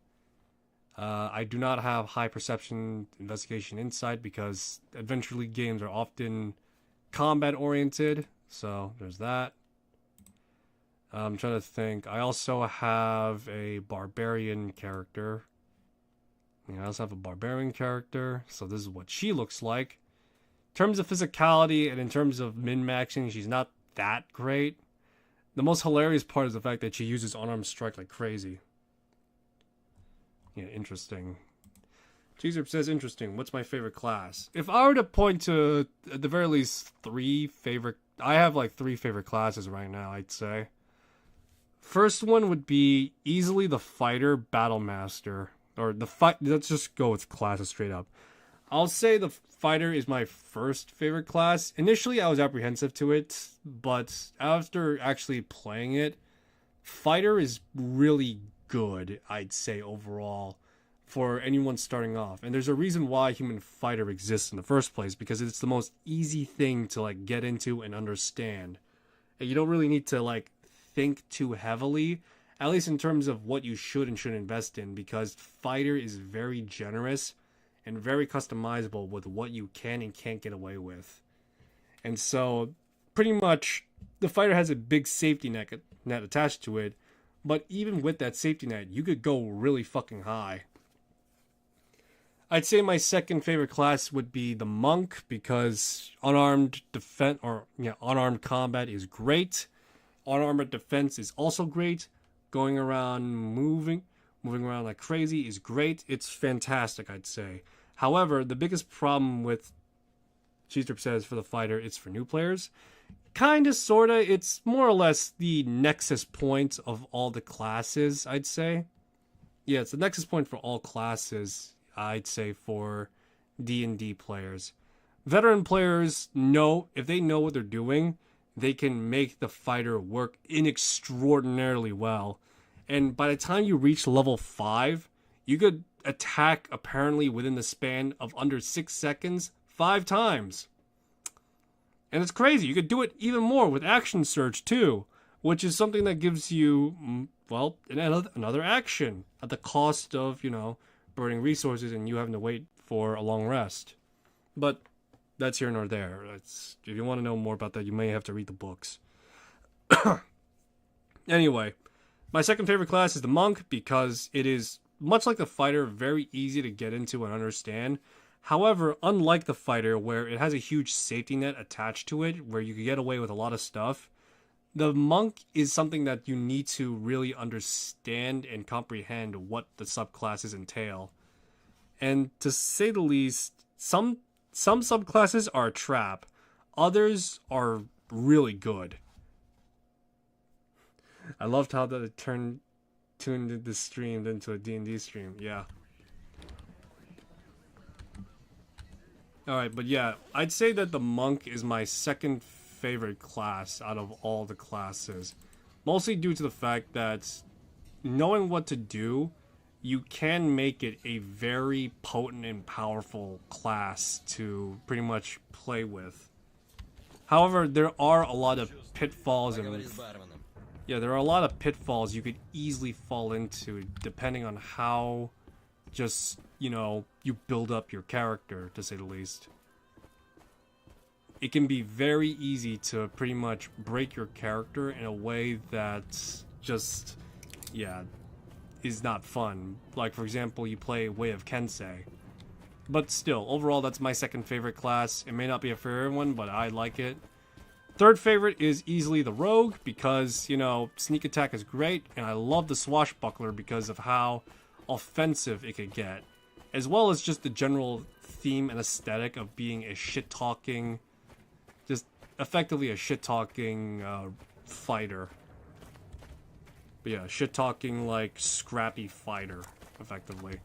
I do not have high perception, investigation, insight because Adventure League games are often combat oriented. So there's that. I'm trying to think. I also have a barbarian character. Yeah, I also have a barbarian character. So this is what she looks like. In terms of physicality and in terms of min-maxing, she's not that great. The most hilarious part is the fact that she uses unarmed strike like crazy. Yeah, interesting. Cheeser says interesting. What's my favorite class? If I were to point to, at the very least, I have like 3 favorite classes right now, I'd say. First one would be easily the fighter battlemaster. Or the fight. Let's just go with classes straight up. I'll say the fighter is my first favorite class. Initially, I was apprehensive to it, but after actually playing it, fighter is really good, I'd say, overall, for anyone starting off. And there's a reason why human fighter exists in the first place, because it's the most easy thing to like get into and understand. And you don't really need to like think too heavily, at least in terms of what you should and shouldn't invest in, because fighter is very generous and very customizable with what you can and can't get away with. And so pretty much the fighter has a big safety net attached to it, but even with that safety net, you could go really fucking high. I'd say my second favorite class would be the monk, because unarmed combat is great. Unarmored defense is also great. Going around moving around like crazy is great. It's fantastic, I'd say. However, the biggest problem with Cheestrip says for the fighter, it's for new players. Kinda, sorta. It's more or less the nexus point of all the classes, I'd say. Yeah, it's the nexus point for all classes, I'd say, for D&D players. Veteran players know, if they know what they're doing, they can make the fighter work extraordinarily well. And by the time you reach level 5, you could attack apparently within the span of under 6 seconds 5 times. And it's crazy. You could do it even more with action surge too, which is something that gives you, well, another action at the cost of, burning resources and you having to wait for a long rest. But that's here nor there. If you want to know more about that, you may have to read the books. Anyway, my second favorite class is the monk, because it is, much like the fighter, very easy to get into and understand. However, unlike the fighter, where it has a huge safety net attached to it, where you can get away with a lot of stuff, the monk is something that you need to really understand and comprehend what the subclasses entail. And to say the least, some subclasses are a trap. Others are really good. I loved how that it tuned the stream into a D&D stream. Yeah. Alright, but yeah, I'd say that the monk is my second favorite class out of all the classes. Mostly due to the fact that knowing what to do, you can make it a very potent and powerful class to pretty much play with. However, there are a lot of pitfalls and there are a lot of pitfalls you could easily fall into depending on how you build up your character, to say the least. It can be very easy to pretty much break your character in a way that is not fun. Like, for example, you play Way of Kensei. But still, overall, that's my second favorite class. It may not be a for everyone, but I like it. Third favorite is easily the rogue, because, sneak attack is great, and I love the swashbuckler because of how offensive it could get. As well as just the general theme and aesthetic of being a shit-talking, just effectively a shit-talking fighter. But yeah, shit-talking, like, scrappy fighter, effectively.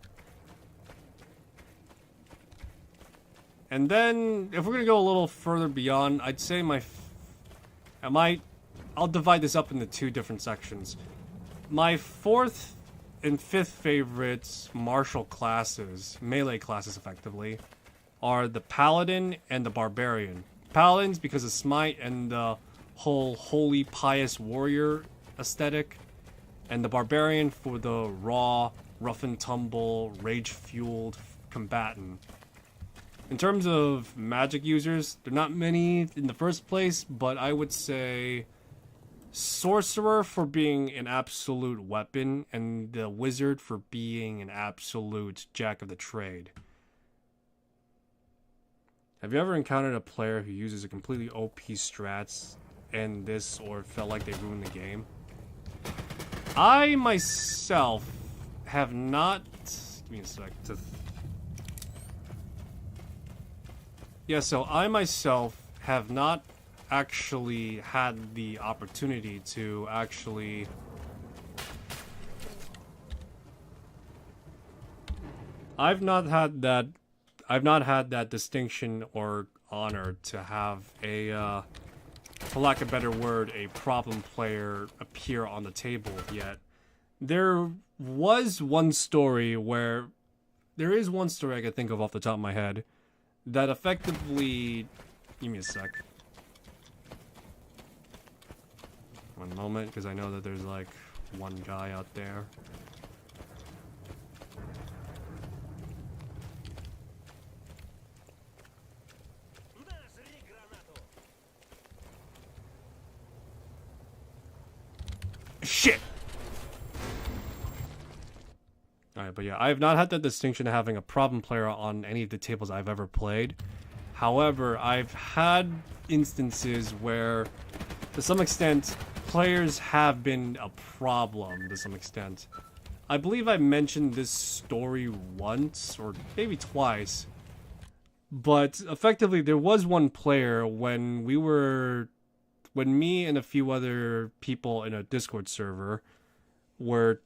And then, if we're gonna go a little further beyond, I'd say I'll divide this up into 2 different sections. My 4th and 5th favorites martial classes, melee classes effectively, are the Paladin and the Barbarian. Paladins because of Smite and the whole holy pious warrior aesthetic, and the Barbarian for the raw rough and tumble, rage-fueled combatant. In terms of magic users, there are not many in the first place, but I would say sorcerer for being an absolute weapon, and the wizard for being an absolute jack of the trade. Have you ever encountered a player who uses a completely OP strats and this, or felt like they ruined the game? I myself have not. Give me a sec. Yeah, so I myself have not actually had the opportunity to actually I've not had that distinction or honor to have a for lack of a better word, a problem player appear on the table yet. There is one story I can think of off the top of my head that effectively. Give me a sec. One moment, because I know that there's like one guy out there. Shit! Alright, but yeah, I have not had that distinction of having a problem player on any of the tables I've ever played. However, I've had instances where, to some extent, players have been a problem to some extent. I believe I mentioned this story once, or maybe twice. But effectively, there was one player when me and a few other people in a Discord server were,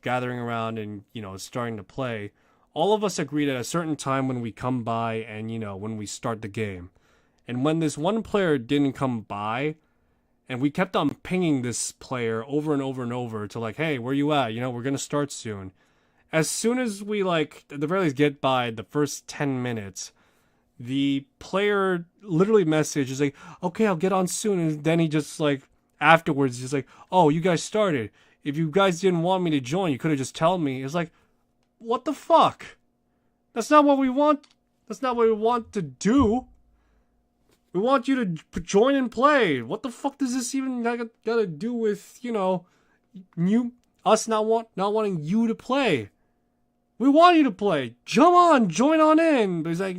gathering around and, starting to play. All of us agreed at a certain time when we come by and, when we start the game. And when this one player didn't come by, and we kept on pinging this player over and over and over to like, hey, where you at? We're gonna start soon. As soon as we, at the very least get by the first 10 minutes, the player literally messages like, okay, I'll get on soon. And then he just afterwards, just like, oh, you guys started. If you guys didn't want me to join, you could have just told me. It's like, what the fuck? That's not what we want. That's not what we want to do. We want you to join and play. What the fuck does this even gotta do with, us not wanting you to play? We want you to play. Jump on, join on in. But he's like,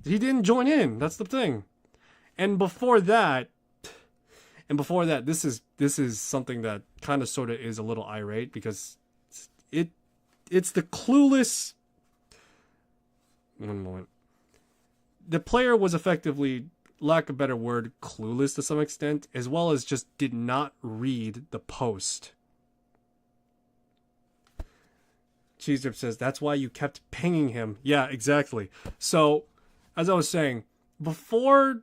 he didn't join in. That's the thing. And before that, this is something that kind of sort of is a little irate because it's the clueless. One moment. The player was effectively, lack of a better word, clueless to some extent, as well as just did not read the post. Cheese Drip says, that's why you kept pinging him. Yeah, exactly. So, as I was saying, before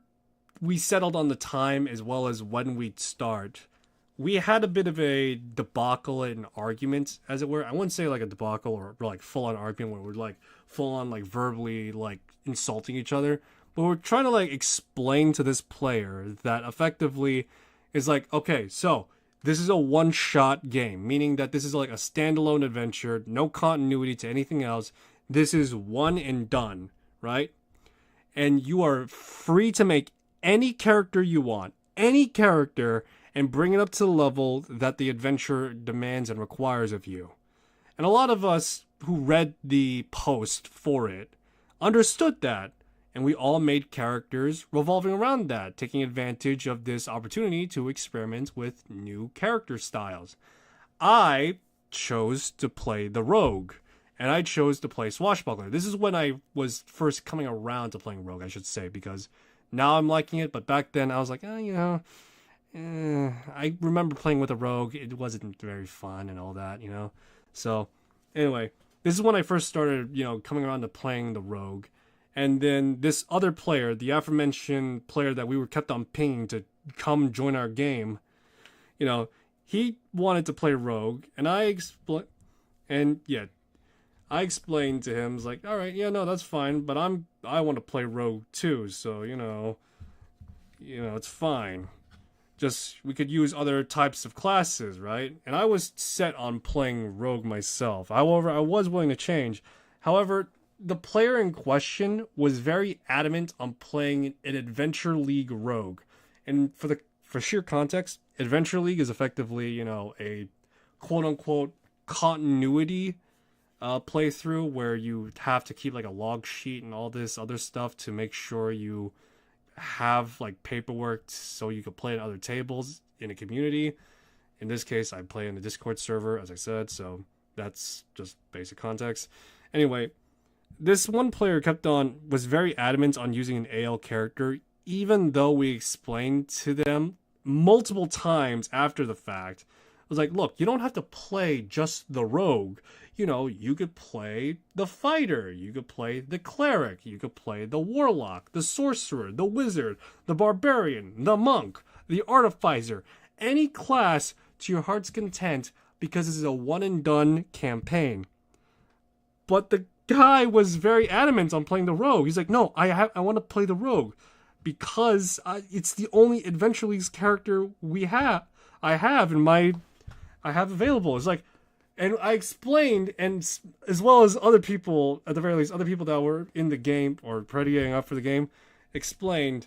we settled on the time as well as when we'd start, we had a bit of a debacle and argument, as it were. I wouldn't say like a debacle or full-on argument where we're full-on verbally insulting each other. But we're trying to explain to this player that effectively is okay, so this is a one-shot game, meaning that this is a standalone adventure, no continuity to anything else. This is one and done, right? And you are free to make any character you want, any character, and bring it up to the level that the adventure demands and requires of you. And a lot of us who read the post for it understood that. And we all made characters revolving around that, taking advantage of this opportunity to experiment with new character styles. I chose to play the rogue, and I chose to play swashbuckler. This is when I was first coming around to playing rogue, I should say, because now I'm liking it, but back then I was like, I remember playing with a rogue. It wasn't very fun and all that, So, anyway, this is when I first started, coming around to playing the rogue. And then this other player, the aforementioned player that we were kept on pinging to come join our game, he wanted to play rogue, and I explained to him, it's all right, yeah, no, that's fine, but I want to play rogue too, so it's fine. just we could use other types of classes, right? And I was set on playing rogue myself. However, I was willing to change. However, the player in question was very adamant on playing an Adventure League rogue. And for sheer context, Adventure League is effectively, you know, a quote unquote continuity playthrough where you have to keep like a log sheet and all this other stuff to make sure you have like paperwork so you can play in other tables in a community. In this case, I play in the Discord server, as I said, so that's just basic context. Anyway, this one player was very adamant on using an AL character, even though we explained to them multiple times after the fact. I was like, look, you don't have to play just the rogue. You know, you could play the fighter, you could play the cleric, you could play the warlock, the sorcerer, the wizard, the barbarian, the monk, the artificer, any class to your heart's content, because this is a one and done campaign. But the guy was very adamant on playing the rogue. He's like, no, I want to play the rogue because it's the only Adventure League's character I have available. It's like, and I explained, and as well as other people, at the very least, other people that were in the game or readying up for the game, explained,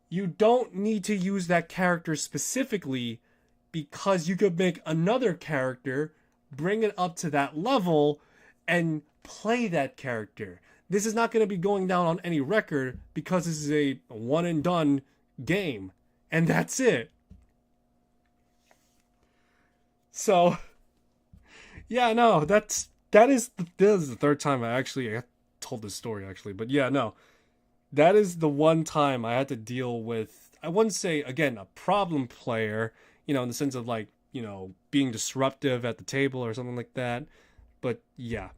you don't need to use that character specifically because you could make another character, bring it up to that level, and play that character. This is not going to be going down on any record because this is a one and done game. And that's it. So, yeah, no, that is the third time I told this story, actually. But yeah, no, that is the one time I had to deal with, I wouldn't say, again, a problem player, you know, in the sense of like, you know, being disruptive at the table or something like that. But yeah.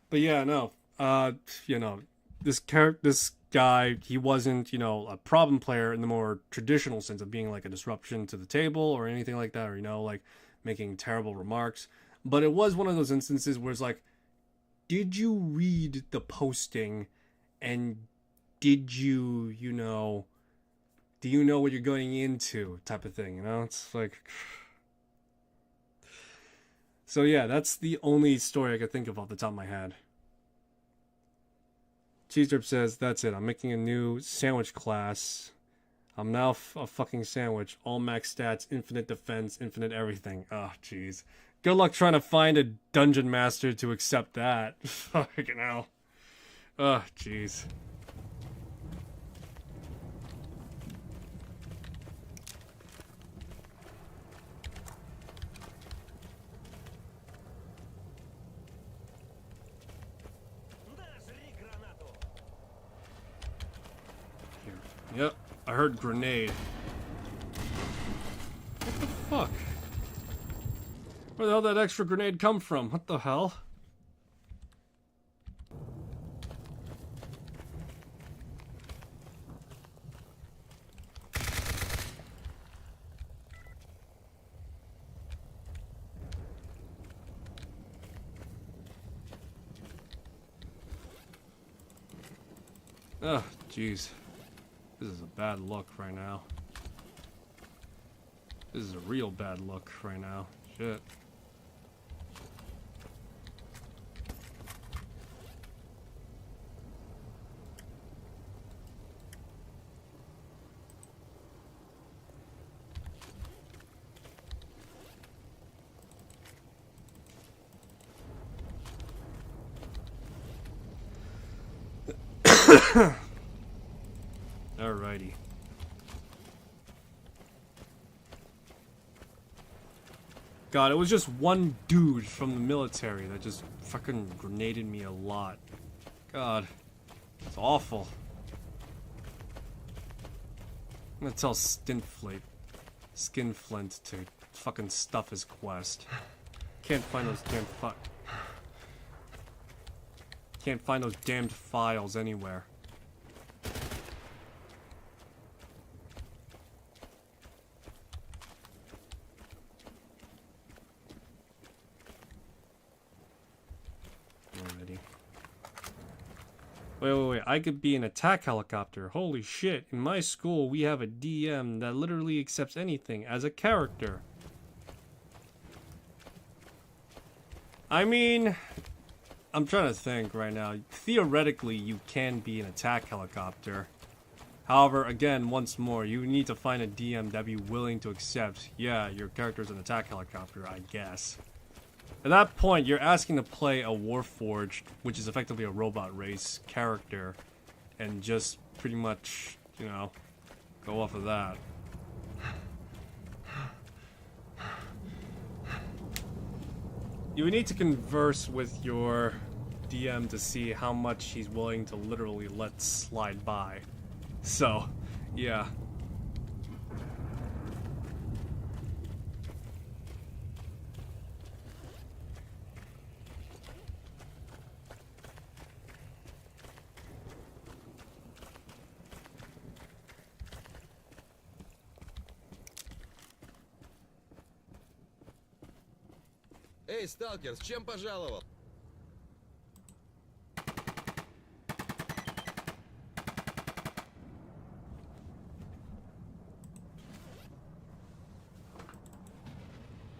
But yeah, no, you know, this guy, he wasn't, you know, a problem player in the more traditional sense of being like a disruption to the table or anything like that, or, you know, like making terrible remarks. But it was one of those instances where it's like, did you read the posting and did you, you know, do you know what you're going into type of thing, you know? It's like, so yeah, that's the only story I could think of off the top of my head. Cheese Drip says, that's it, I'm making a new sandwich class. I'm now a fucking sandwich. All max stats, infinite defense, infinite everything. Oh, jeez. Good luck trying to find a dungeon master to accept that. Fucking hell. Oh, jeez. Yep, I heard grenade. What the fuck? Where the hell did that extra grenade come from? What the hell? Oh, jeez. This is a bad look right now. This is a real bad look right now. Shit. Alrighty. God, it was just one dude from the military that just fucking grenaded me a lot. God. It's awful. I'm gonna tell Skinflint to fucking stuff his quest. Can't find those damned files anywhere. Wait. I could be an attack helicopter. Holy shit. In my school, we have a DM that literally accepts anything as a character. I mean, I'm trying to think right now. Theoretically, you can be an attack helicopter. However, again, once more, you need to find a DM that be willing to accept, yeah, your character's an attack helicopter, I guess. At that point, you're asking to play a Warforged, which is effectively a robot race character, and just pretty much, you know, go off of that. You would need to converse with your DM to see how much he's willing to literally let slide by. So, yeah. Эй, сталкер, с чем пожаловал?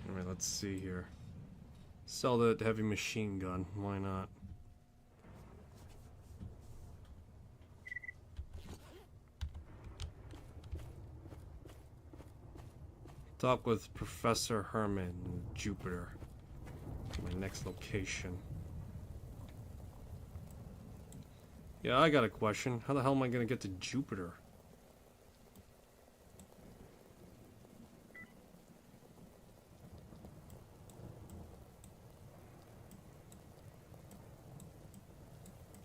Alright, let's see here. Sell the heavy machine gun. Why not? Talk with Professor Herman in Jupiter. My next location. Yeah, I got a question. How the hell am I gonna get to Jupiter?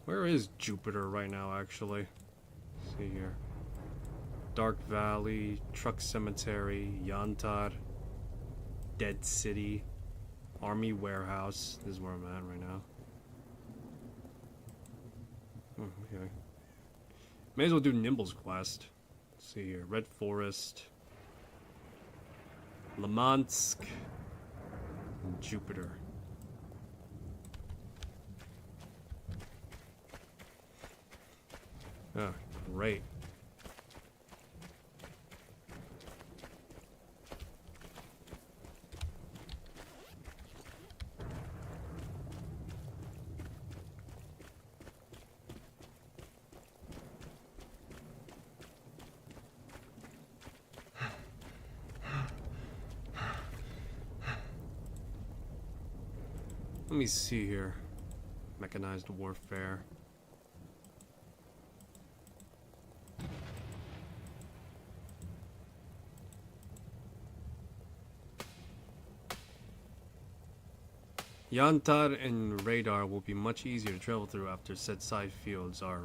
Where is Jupiter right now, actually? Let's see here. Dark Valley, Truck Cemetery, Yantar, Dead City, Army Warehouse. This is where I'm at right now. Oh, okay. May as well do Nimble's quest. Let's see here. Red Forest, Lamansk, and Jupiter. Oh, great. Let me see here. Mechanized warfare. Yantar and radar will be much easier to travel through after said side fields are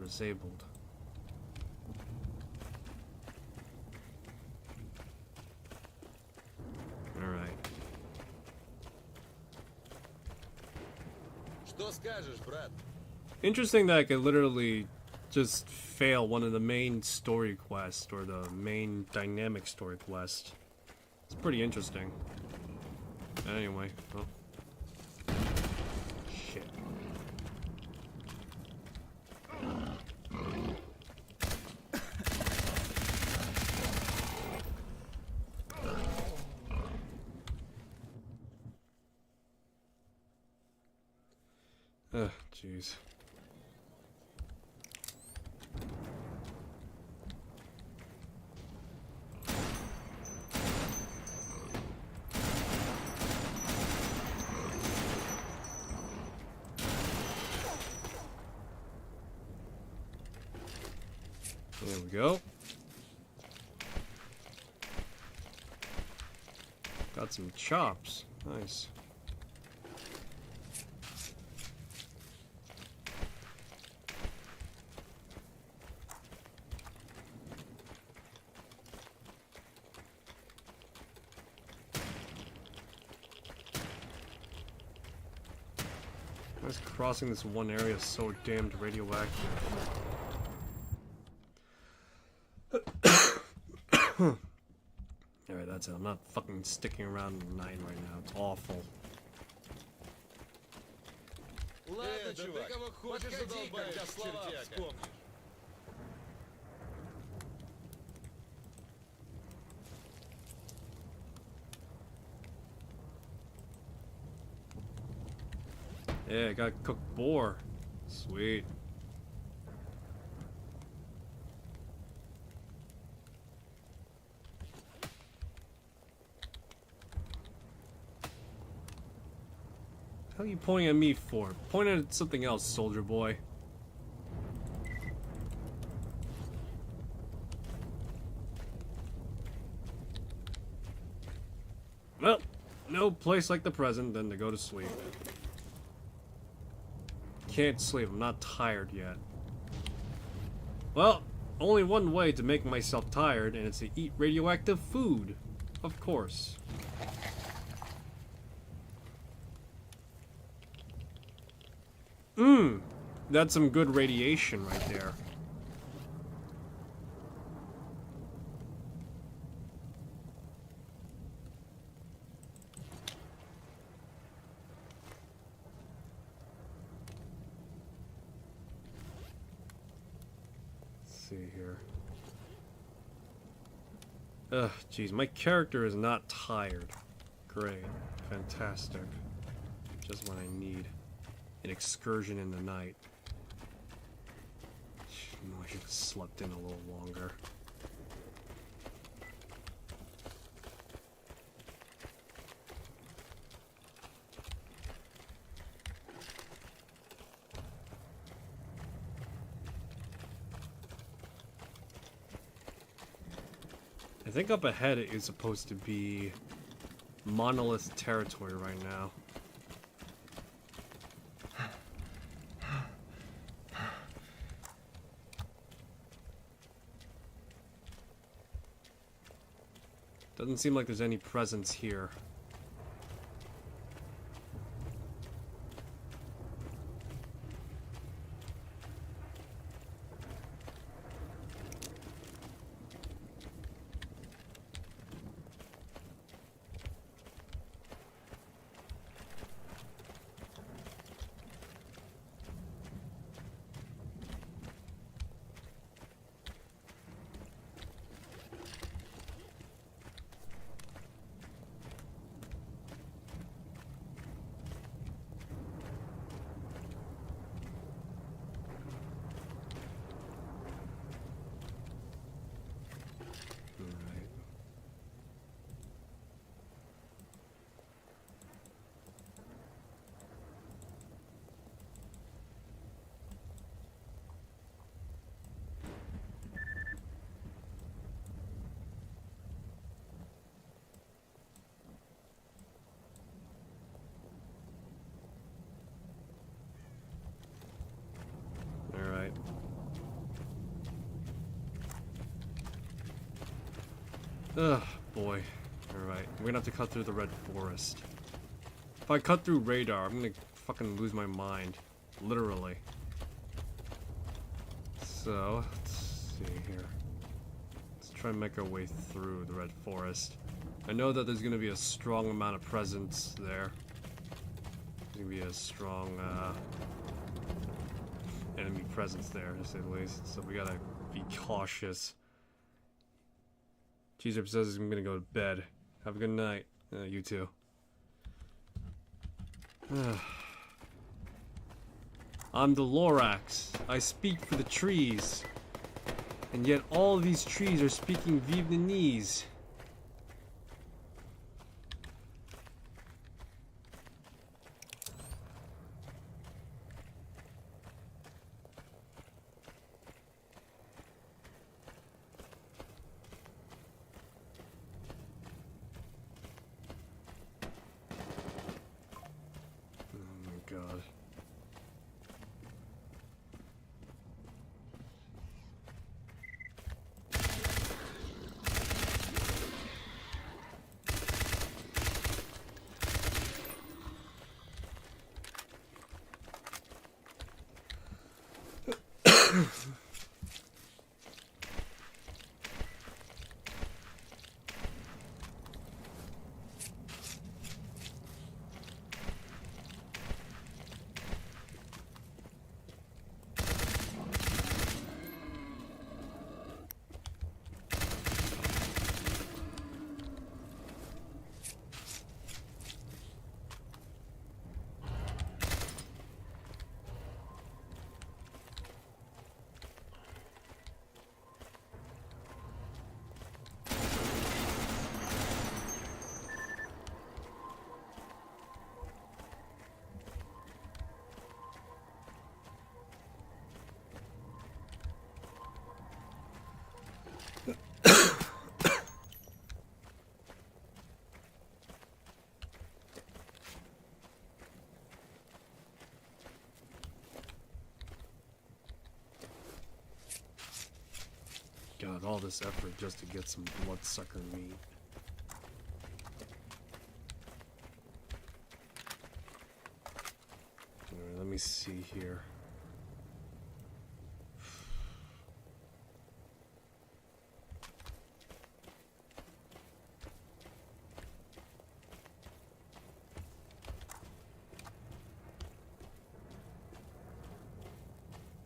disabled. Alright. Что скажешь, брат? Interesting that I could literally just fail one of the main story quests or the main dynamic story quest. It's pretty interesting. Anyway, well. Shit. Ugh, jeez. There we go. Got some chops. Nice. Why is crossing this one area so damned radioactive? Alright, that's it. I'm not fucking sticking around in 9 right now. It's awful. Ладно, да чувак, ты кого хочешь подходи, задолбаешь, когда слова чертяка. вспомнишь. Yeah, I got cooked boar. Sweet. What the hell are you pointing at me for? Point at something else, soldier boy. Well, no place like the present than to go to sleep. Can't sleep, I'm not tired yet. Well, only one way to make myself tired, and it's to eat radioactive food. Of course. That's some good radiation right there. Let's see here. Ugh, jeez, my character is not tired. Great. Fantastic. Just what I need. An excursion in the night. I should have slept in a little longer. I think up ahead it is supposed to be monolith territory right now. Doesn't seem like there's any presence here. Alright. Ugh, boy. Alright, we're gonna have to cut through the red forest. If I cut through radar, I'm gonna fucking lose my mind. Literally. So, let's see here. Let's try and make our way through the red forest. I know that there's gonna be a strong amount of presence there. There's gonna be a strong, enemy presence there, to say the least. So we gotta be cautious. Cheeser says I'm gonna go to bed. Have a good night. You too. I'm the Lorax. I speak for the trees. And yet all of these trees are speaking Vietnamese. God. God, all this effort just to get some bloodsucker meat. Alright, let me see here.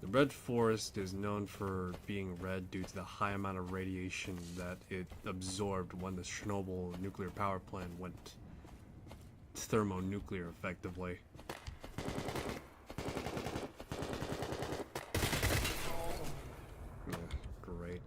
The Red Forest is known for being red due to the high amount of radiation that it absorbed when the Chernobyl nuclear power plant went thermonuclear effectively. Yeah, great.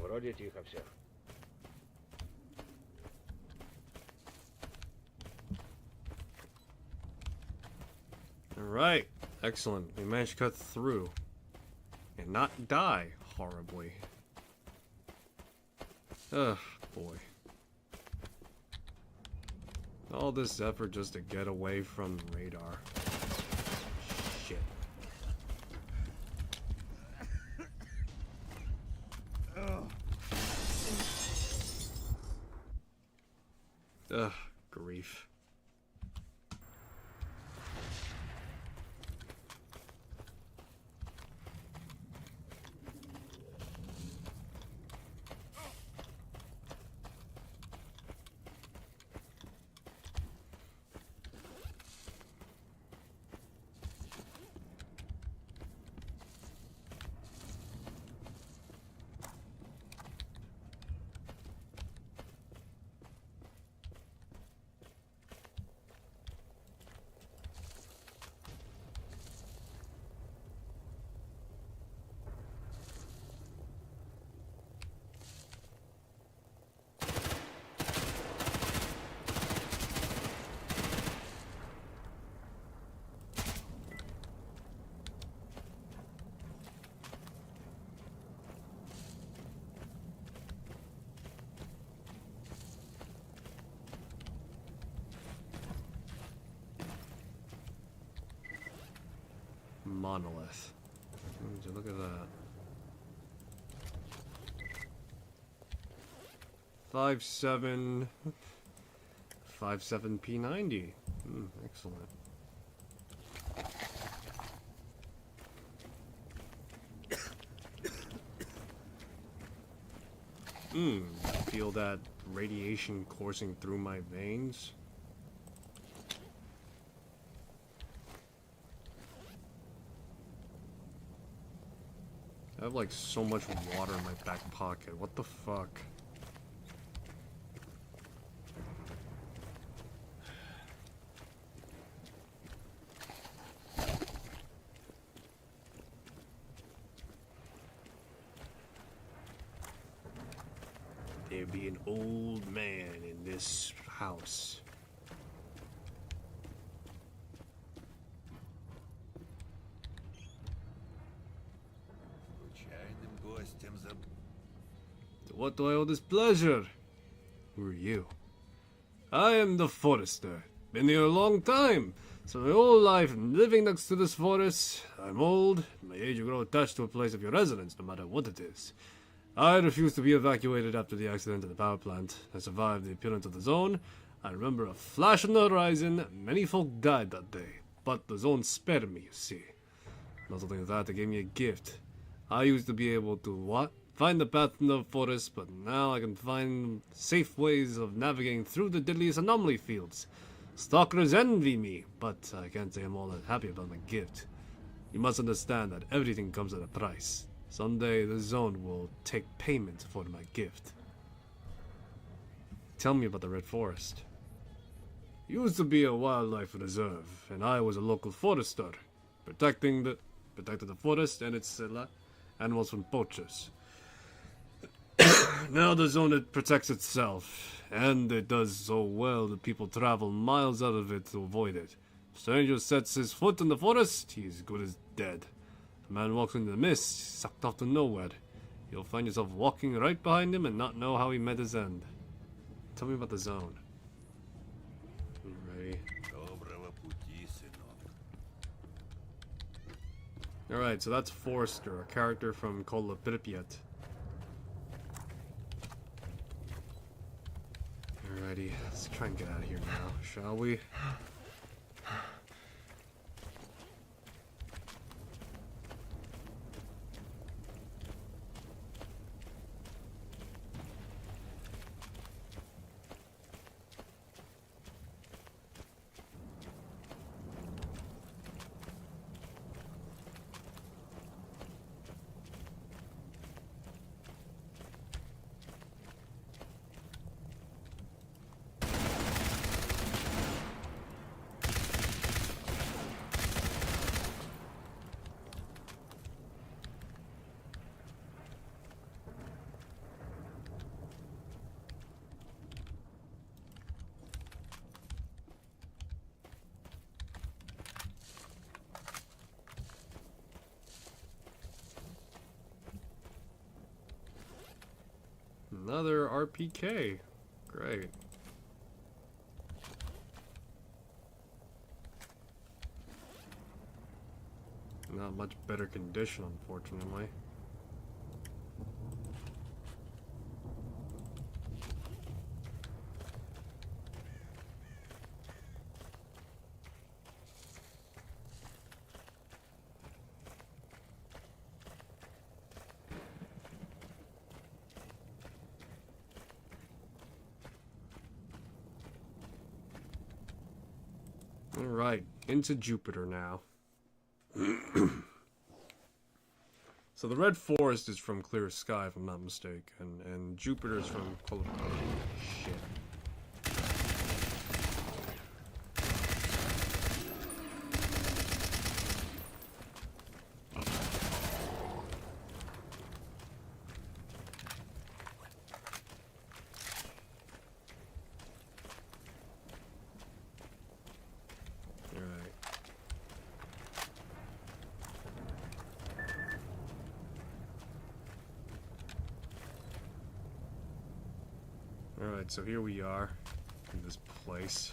Вроде тихо все. Alright, excellent. We managed to cut through and not die horribly. Ugh, boy. All this effort just to get away from radar. Shit. Ugh, grief. Monolith. Look at that. 57 P90. Excellent. Feel that radiation coursing through my veins. I have like so much water in my back pocket. What the fuck? There'd be an old man in this house. To what do I owe this pleasure? Who are you? I am the forester. Been here a long time. So my whole life living next to this forest. I'm old. At my age, you grow attached to a place of your residence, no matter what it is. I refused to be evacuated after the accident at the power plant. I survived the appearance of the zone. I remember a flash on the horizon. Many folk died that day, but the zone spared me, you see. Not only that, they gave me a gift. I used to be able to, what? Find the path in the forest, but now I can find safe ways of navigating through the deadliest anomaly fields. Stalkers envy me, but I can't say I'm all that happy about my gift. You must understand that everything comes at a price. Someday the zone will take payment for my gift. Tell me about the Red Forest. It used to be a wildlife reserve, and I was a local forester, protected the forest and its animals from poachers. Now the zone protects itself, and it does so well that people travel miles out of it to avoid it. If a stranger sets his foot in the forest, he's good as dead. A man walks into the mist, sucked off to nowhere. You'll find yourself walking right behind him and not know how he met his end. Tell me about the zone. Alrighty. Alright, so that's Forrester, a character from Pripyat. Alrighty, let's try and get out of here now, shall we? Another RPK. Great. Not much better condition, unfortunately. Alright, into Jupiter now. So the Red Forest is from Clear Sky, if I'm not mistaken, and Jupiter is from shit. Alright, so here we are in this place.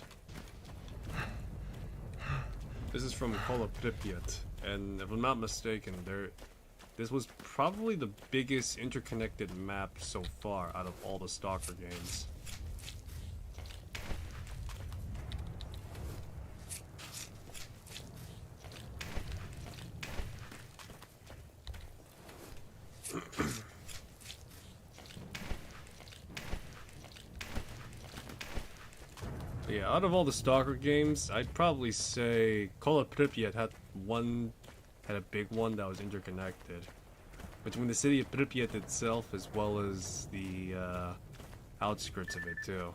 This is from Pripyat, and if I'm not mistaken, This was probably the biggest interconnected map so far out of all the Stalker games. Yeah, out of all the Stalker games, I'd probably say Call of Pripyat had a big one that was interconnected between the city of Pripyat itself as well as the outskirts of it too.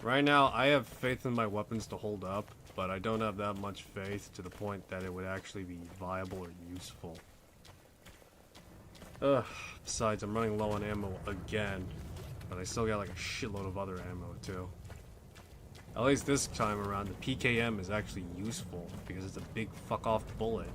Right now, I have faith in my weapons to hold up, but I don't have that much faith to the point that it would actually be viable or useful. Besides, I'm running low on ammo again, but I still got like a shitload of other ammo too. At least this time around, the PKM is actually useful because it's a big fuck-off bullet.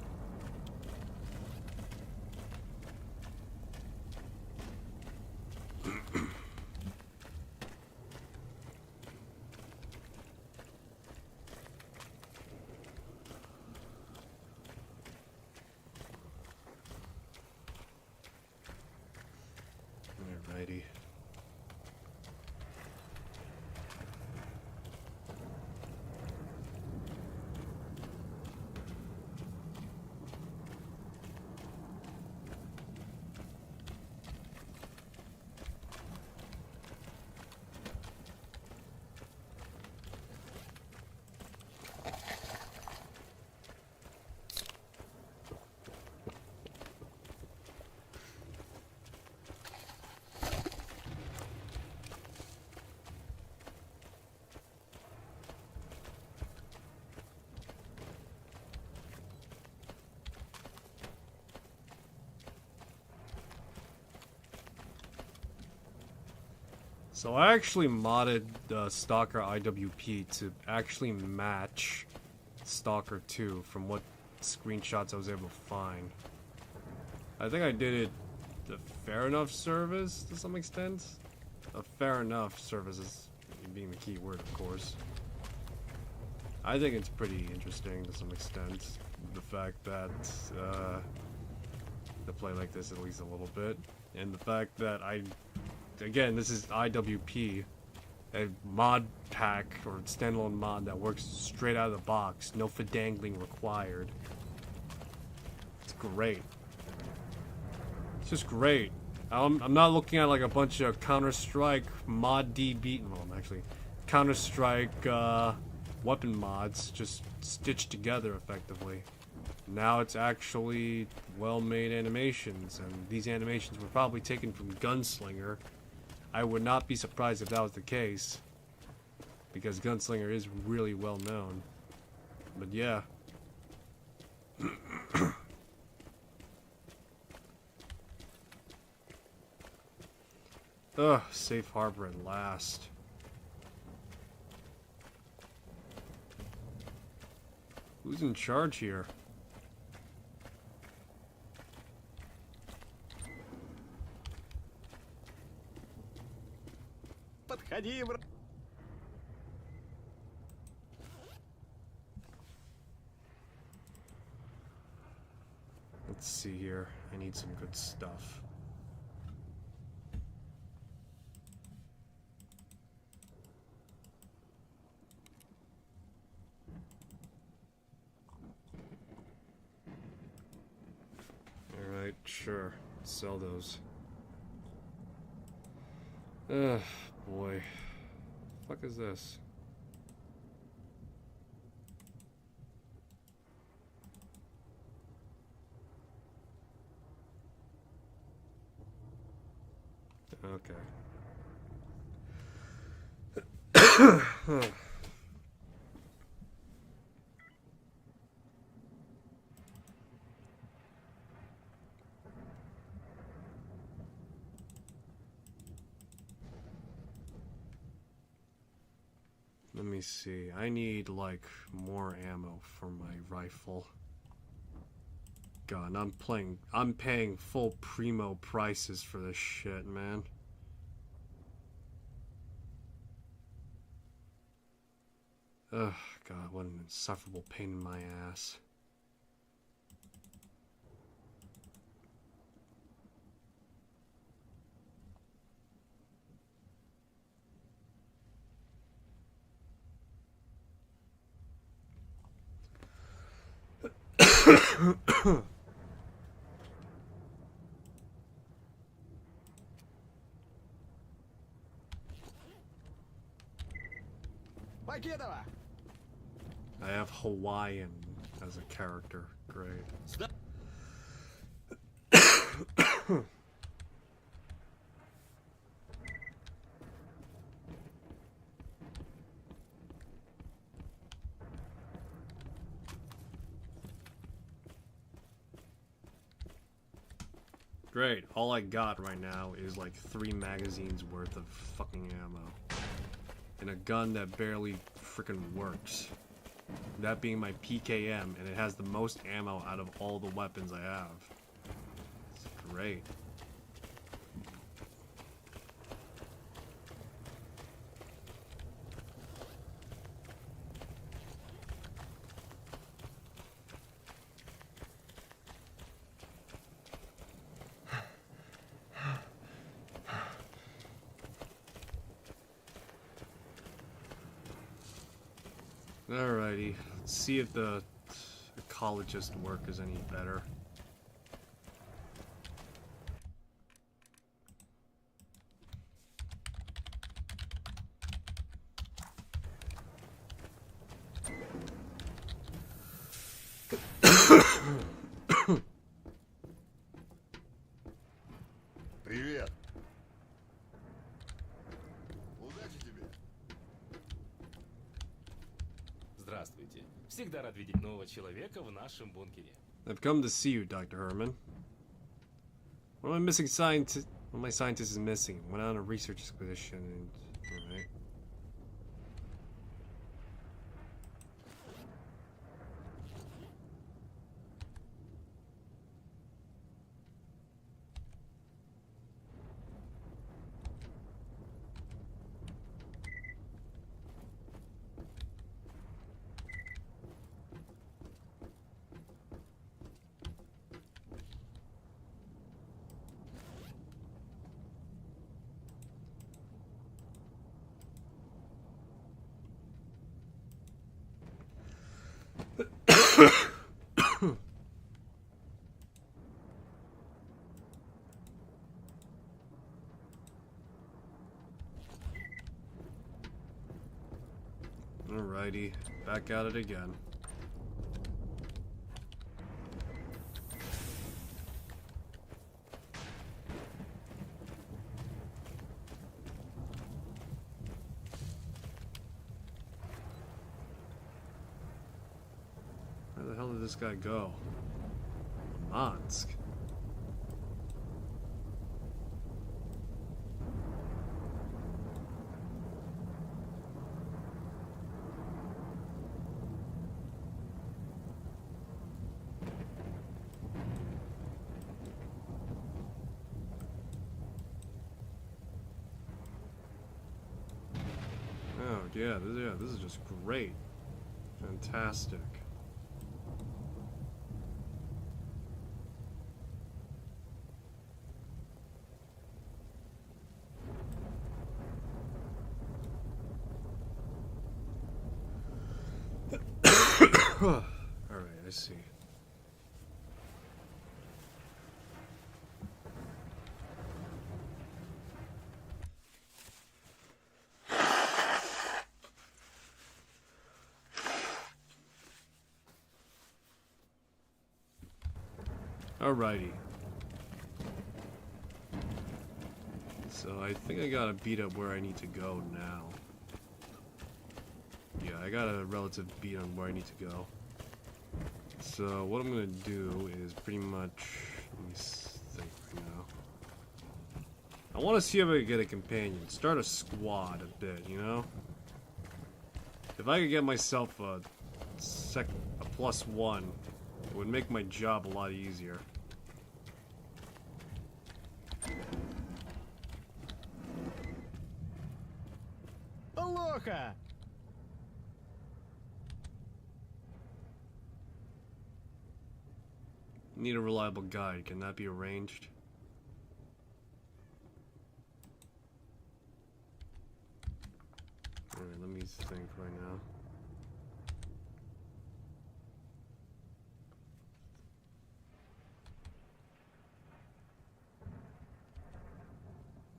Alrighty. So I actually modded the S.T.A.L.K.E.R IWP to actually match S.T.A.L.K.E.R 2 from what screenshots I was able to find. I think I did it the fair enough service to some extent. A fair enough service is being the key word, of course. I think it's pretty interesting to some extent, the fact that to play like this at least a little bit, and the fact that again, this is IWP, a mod pack or standalone mod that works straight out of the box, no fidangling required. It's great. It's just great. I'm not looking at like a bunch of Counter-Strike mod DB, well, actually, Counter-Strike weapon mods just stitched together effectively. Now it's actually well-made animations, and these animations were probably taken from Gunslinger. I would not be surprised if that was the case, because Gunslinger is really well known. But yeah. Ugh, safe harbor at last. Who's in charge here? Let's see here. I need some good stuff. Alright, sure. Sell those. Ugh, boy. What the fuck is this? Okay. Let me see. I need, like, more ammo for my rifle. God, I'm paying full primo prices for this shit, man. Ugh, God, what an insufferable pain in my ass. Покедова! I have Hawaiian as a character. Great. Great. All I got right now is like 3 magazines worth of fucking ammo. And a gun that barely freaking works. That being my PKM, and it has the most ammo out of all the weapons I have. It's great. Alrighty, let's see if the ecologist work is any better. Привет! Удачи тебе! Здравствуйте. Всегда рад видеть нового человека в нашем бункере. I've come to see you, Dr. Herman. One of my scientists is missing. Went on a research expedition and... Alright. Alrighty, back at it again. Where the hell did this guy go? Mansk. Oh yeah, this is just great. Fantastic. Alright, I see. Alrighty. So I think I got a beat up where I need to go now. Yeah, I got a relative beat on where I need to go. So what I'm gonna do is pretty much, let me think right now. I want to see if I can get a companion, start a squad a bit, you know. If I could get myself a +1, it would make my job a lot easier. Плохо! Need a reliable guide. Can that be arranged? Alright, let me think right now.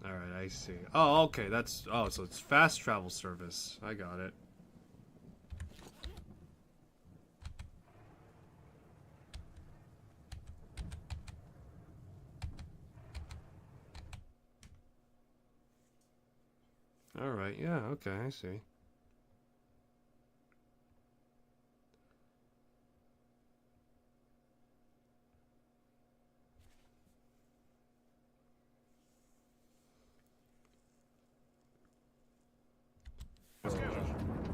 Alright, I see. Oh, okay, that's... Oh, so it's fast travel service. I got it. Alright, yeah, okay, I see.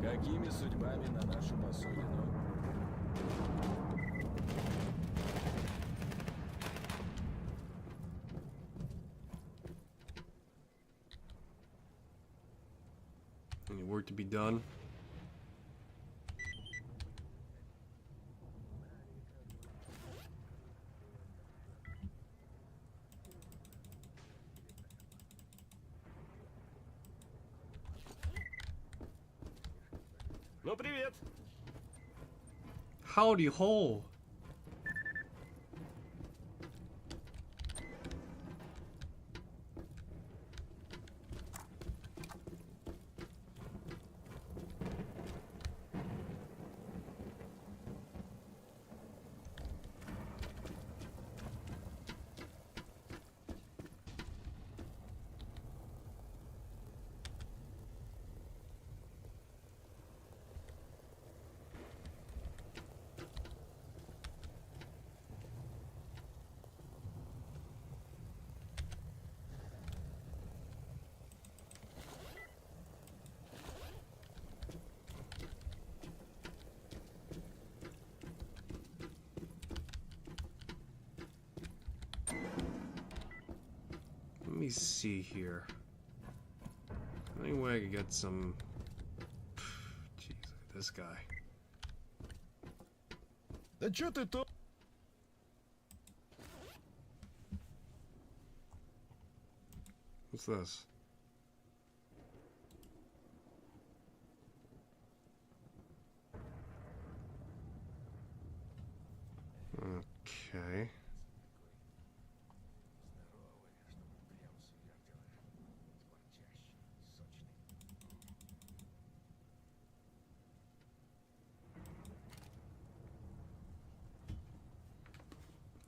Какими судьбами на нашу посудину? Any work to be done? Ну, привет! Howdy ho! Let me see here. Any way I could get some... Jeez, look at this guy. Да чё ты то? What's this? Okay.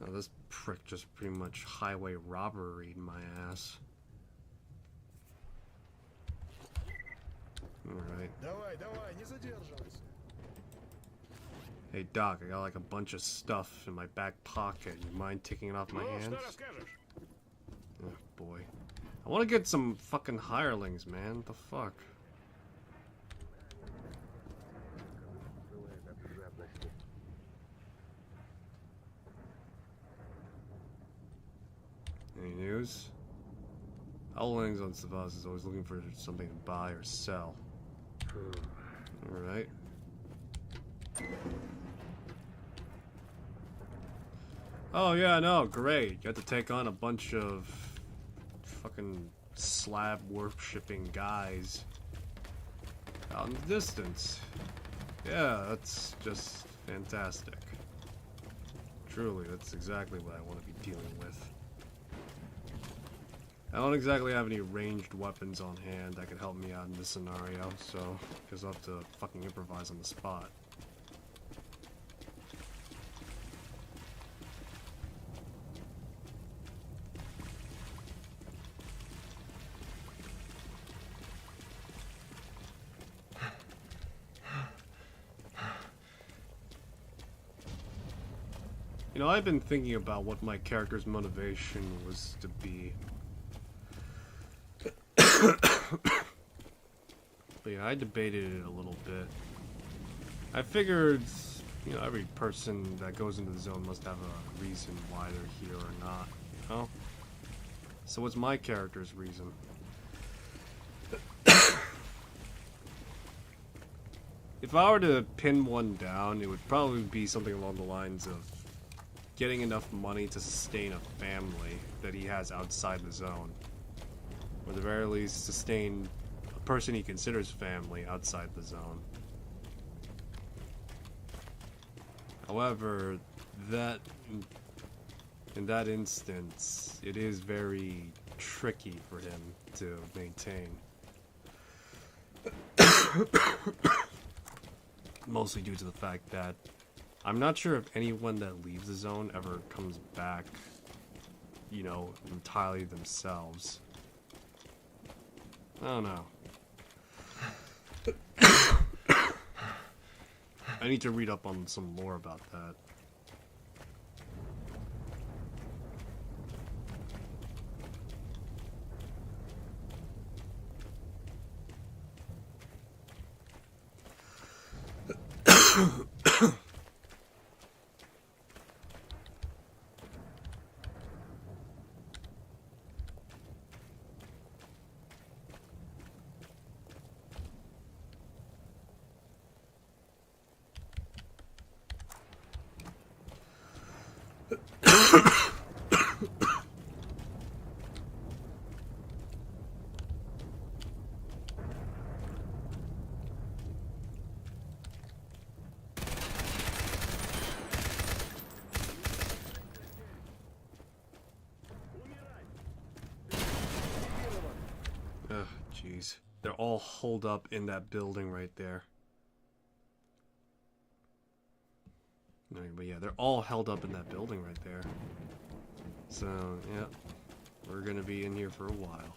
Oh, this prick just pretty much highway robbery'd my ass. Alright. Давай, давай, не задерживайся. Hey Doc, I got like a bunch of stuff in my back pocket. You mind taking it off my Ну, hands? что расскажешь? Oh boy. I want to get some fucking hirelings, man. What the fuck? Any news? Howlings on Savas is always looking for something to buy or sell. Alright. Oh yeah, no, great. You have to take on a bunch of fucking slab worshipping guys out in the distance. Yeah, that's just fantastic. Truly, that's exactly what I want to be dealing with. I don't exactly have any ranged weapons on hand that could help me out in this scenario, so because I'll have to fucking improvise on the spot. You know, I've been thinking about what my character's motivation was to be. But yeah, I debated it a little bit. I figured, you know, every person that goes into the zone must have a reason why they're here or not, you know? So what's my character's reason? If I were to pin one down, it would probably be something along the lines of getting enough money to sustain a family that he has outside the zone. Or at the very least, sustain a person he considers family outside the zone. However, in that instance, it is very tricky for him to maintain. Mostly due to the fact that I'm not sure if anyone that leaves the zone ever comes back, you know, entirely themselves. I don't know. I need to read up on some more about that. Ugh, jeez. They're all holed up in that building right there. No, but yeah, they're all held up in that building right there. So, yeah. We're gonna be in here for a while.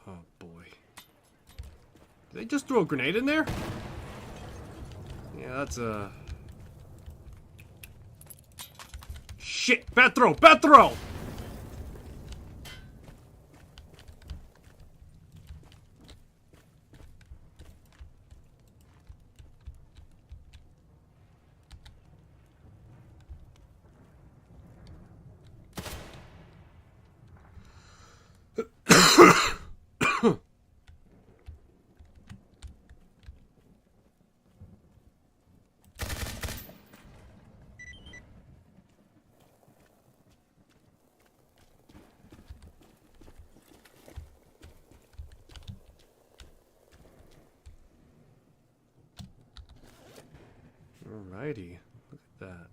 Oh boy. Did they just throw a grenade in there? Yeah, that's a... Shit! Bad throw! Bad throw! Alrighty, look at that.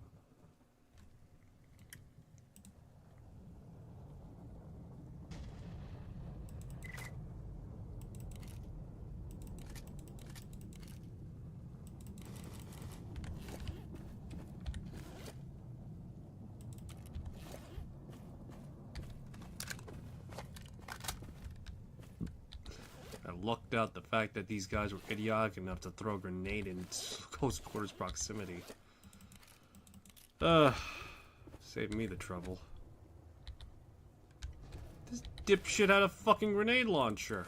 I lucked out the fact that these guys were idiotic enough to throw a grenade in close quarters proximity. Saved me the trouble. This dipshit had a fucking grenade launcher.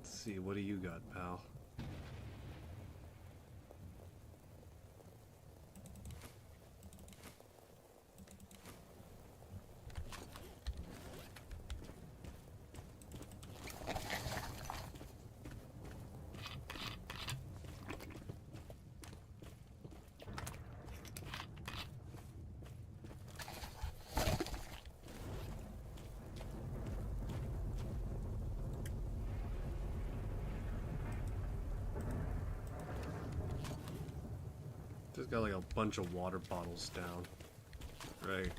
Let's see, what do you got, pal? Just got like a bunch of water bottles down. Right.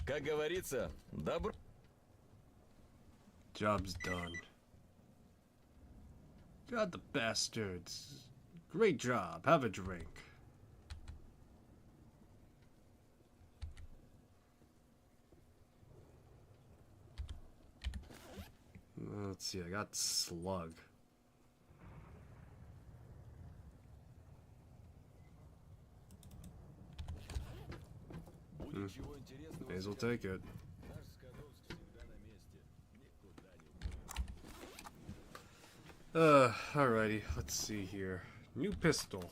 Как говорится, добро... Job's done. God, the bastards. Great job. Have a drink. Let's see, I got slug. Будет чего интересного. May as well take it. Наш Скадовск всегда на месте. Никуда не уходит. Alrighty, let's see here. New pistol.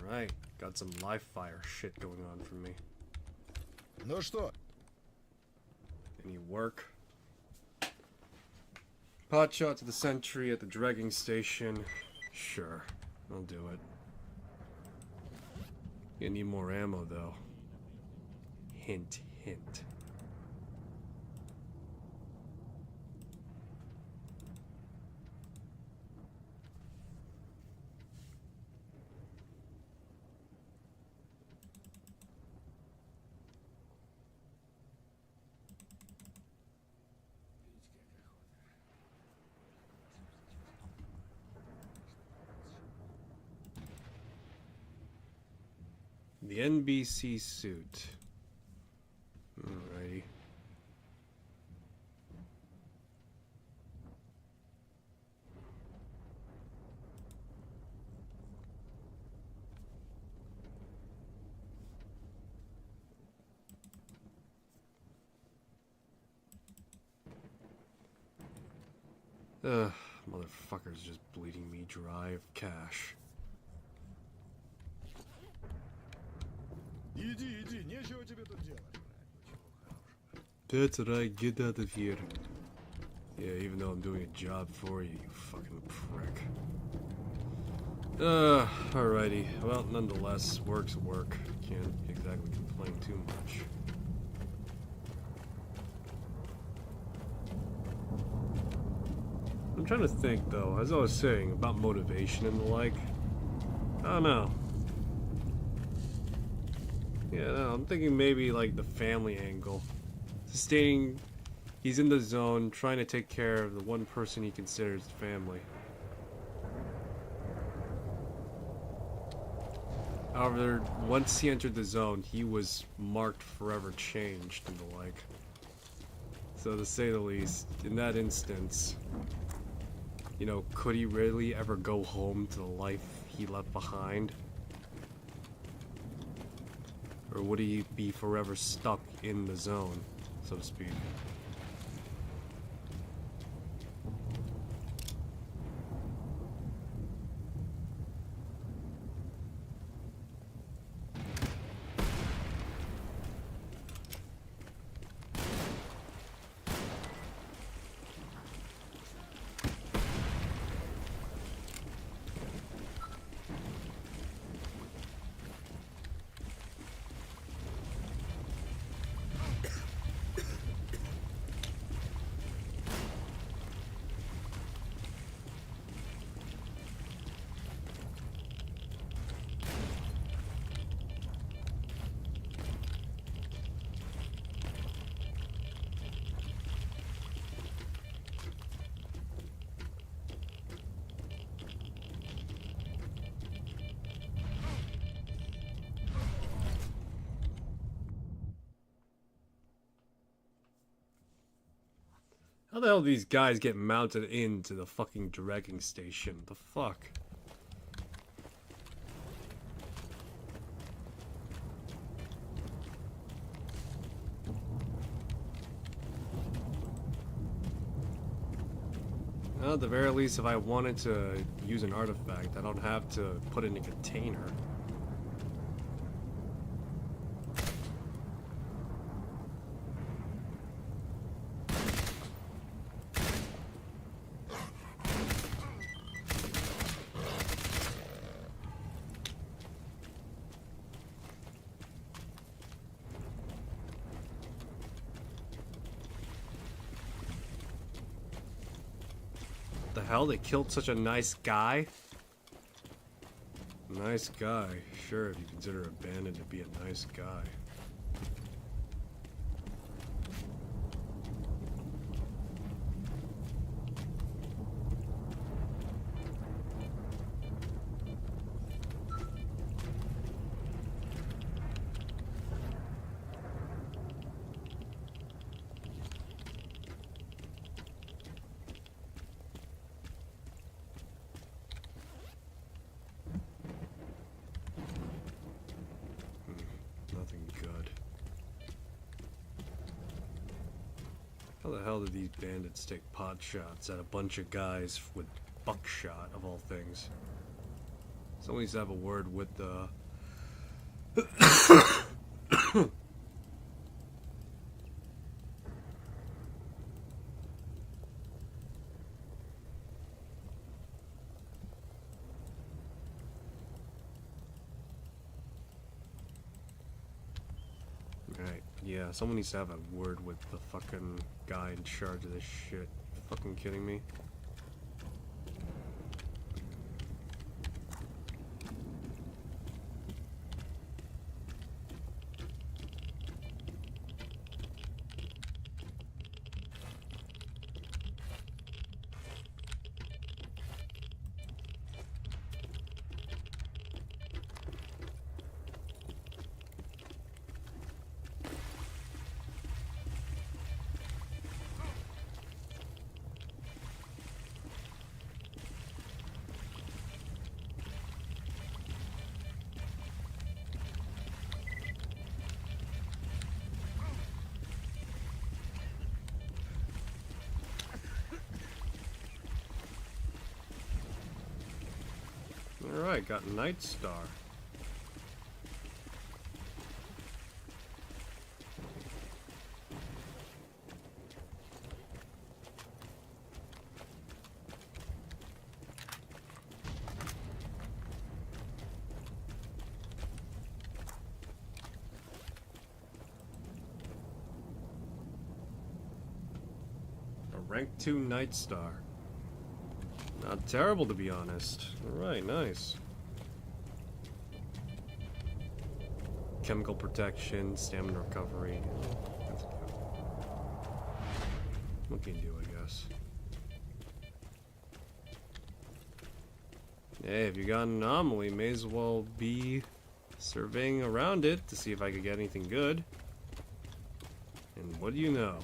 Alright, got some live fire shit going on for me. Ну что, Any work? Pot shot to the sentry at the dragging station. Sure, I'll do it. You need more ammo though. Hint, hint. The NBC suit. Alrighty. Motherfucker's just bleeding me dry of cash. иди, иди, нечего тебе тут делать. That's right, get out of here. Yeah, even though I'm doing a job for you, you fucking prick. Alrighty. Well, nonetheless, work's work. Can't exactly complain too much. I'm trying to think, though, as I was saying, about motivation and the like. I don't know. Yeah, no, I'm thinking maybe, like, the family angle. Sustaining, he's in the zone, trying to take care of the one person he considers family. However, once he entered the zone, he was marked forever changed and the like. So to say the least, in that instance, you know, could he really ever go home to the life he left behind? Or would he be forever stuck in the zone, so to speak? How the hell do these guys get mounted into the fucking dragging station? The fuck? Well, at the very least, if I wanted to use an artifact, I don't have to put it in a container. hell? They killed such a nice guy? Nice guy. Sure, if you consider a bandit to be a nice guy. Nothing good. How the hell did these bandits take pot shots at a bunch of guys with buckshot, of all things? Someone needs to have a word with the... Right, yeah, someone needs to have a word with the fucking guy in charge of this shit. You fucking kidding me? Alright, got Night Star. A rank 2 Night Star. Not terrible, to be honest. Alright, nice. Chemical protection, stamina recovery. That's good. What can you do, I guess? Hey, if you got an anomaly, may as well be surveying around it to see if I could get anything good. And what do you know?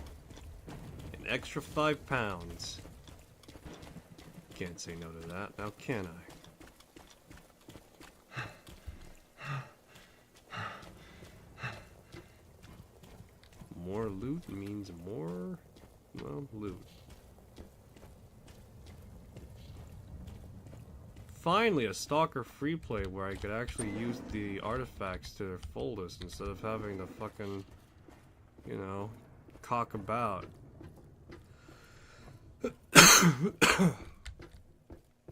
An extra 5 pounds. Can't say no to that, now can I? More loot means more, well, loot. Finally, a Stalker free play where I could actually use the artifacts to their fullest instead of having to fucking, you know, cock about.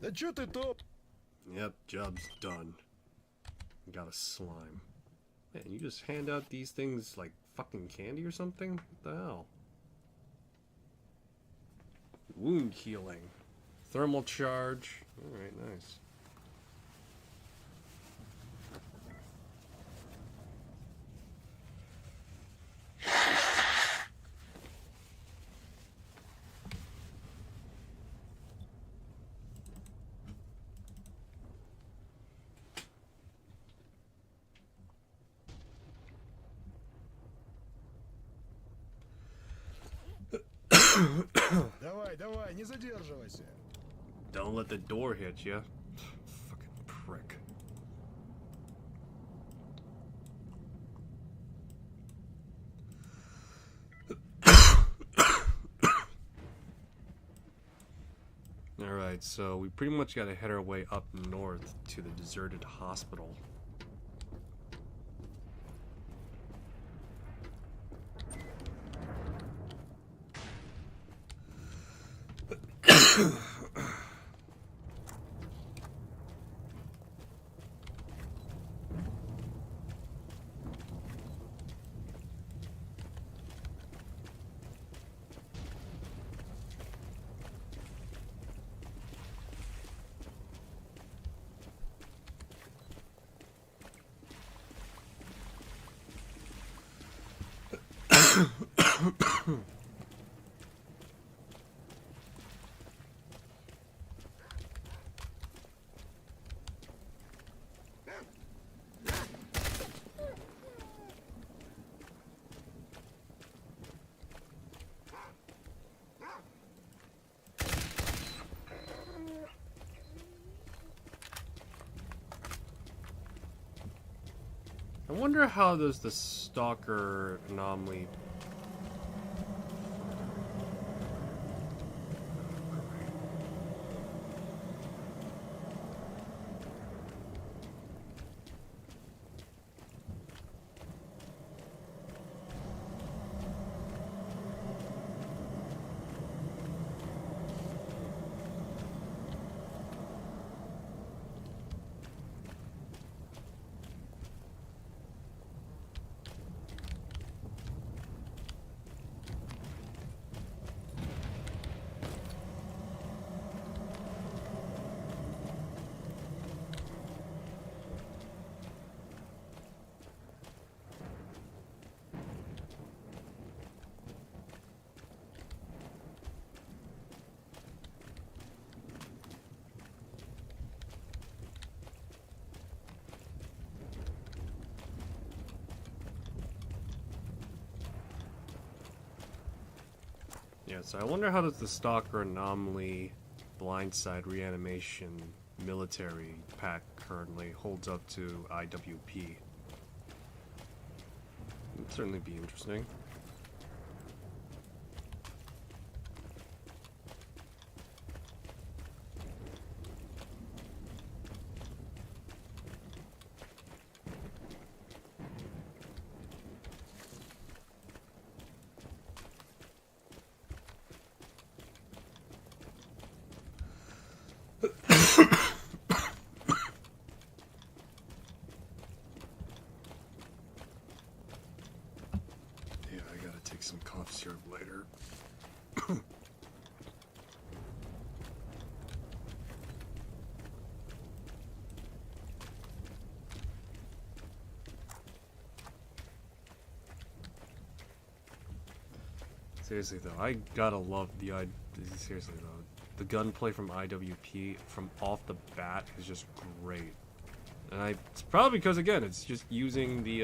Да чё ты топ? Yep, job's done. Got a slime. Man, you just hand out these things like fucking candy or something? What the hell? Wound healing. Thermal charge. Alright, nice. Давай, давай, не задерживайся. Don't let the door hit ya. Fucking prick. Alright, so we pretty much gotta head our way up north to the deserted hospital. I wonder how does the stalker anomaly... Yeah, so I wonder how does the Stalker Anomaly Blindside Reanimation military pack currently holds up to IWP. It'd certainly be interesting. Yeah, I gotta take some cough syrup later. Seriously though, I gotta love the seriously though, the gunplay from IWP from off the bat is just great. And it's probably because again, it's just using the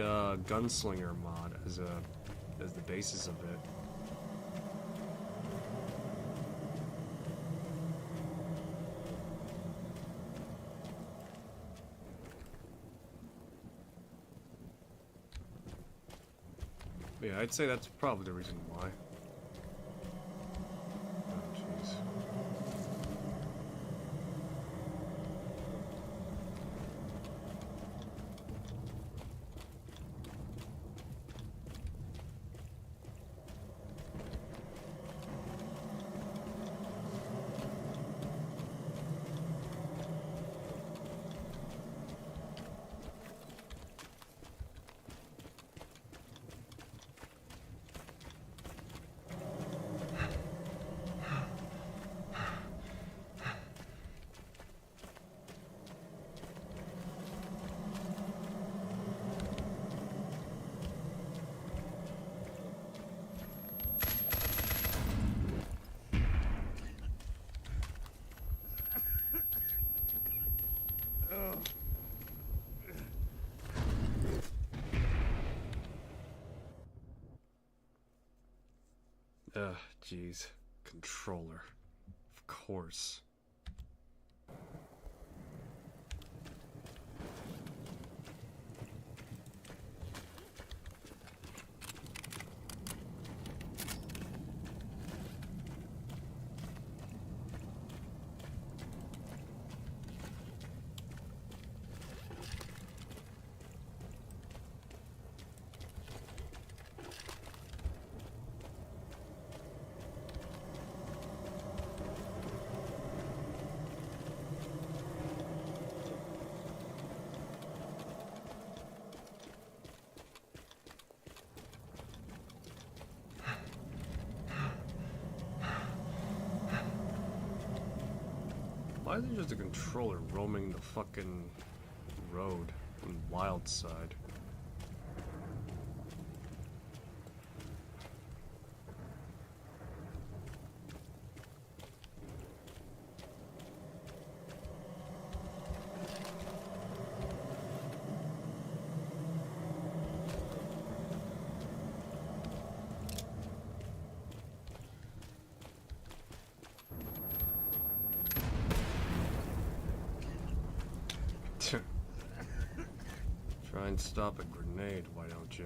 gunslinger mod as the basis of it. But yeah, I'd say that's probably the reason why. Oh, jeez. Ugh, jeez. Controller. Of course. Why is it just a controller roaming the fucking road on Wild Side? Try and stop a grenade, why don't ya?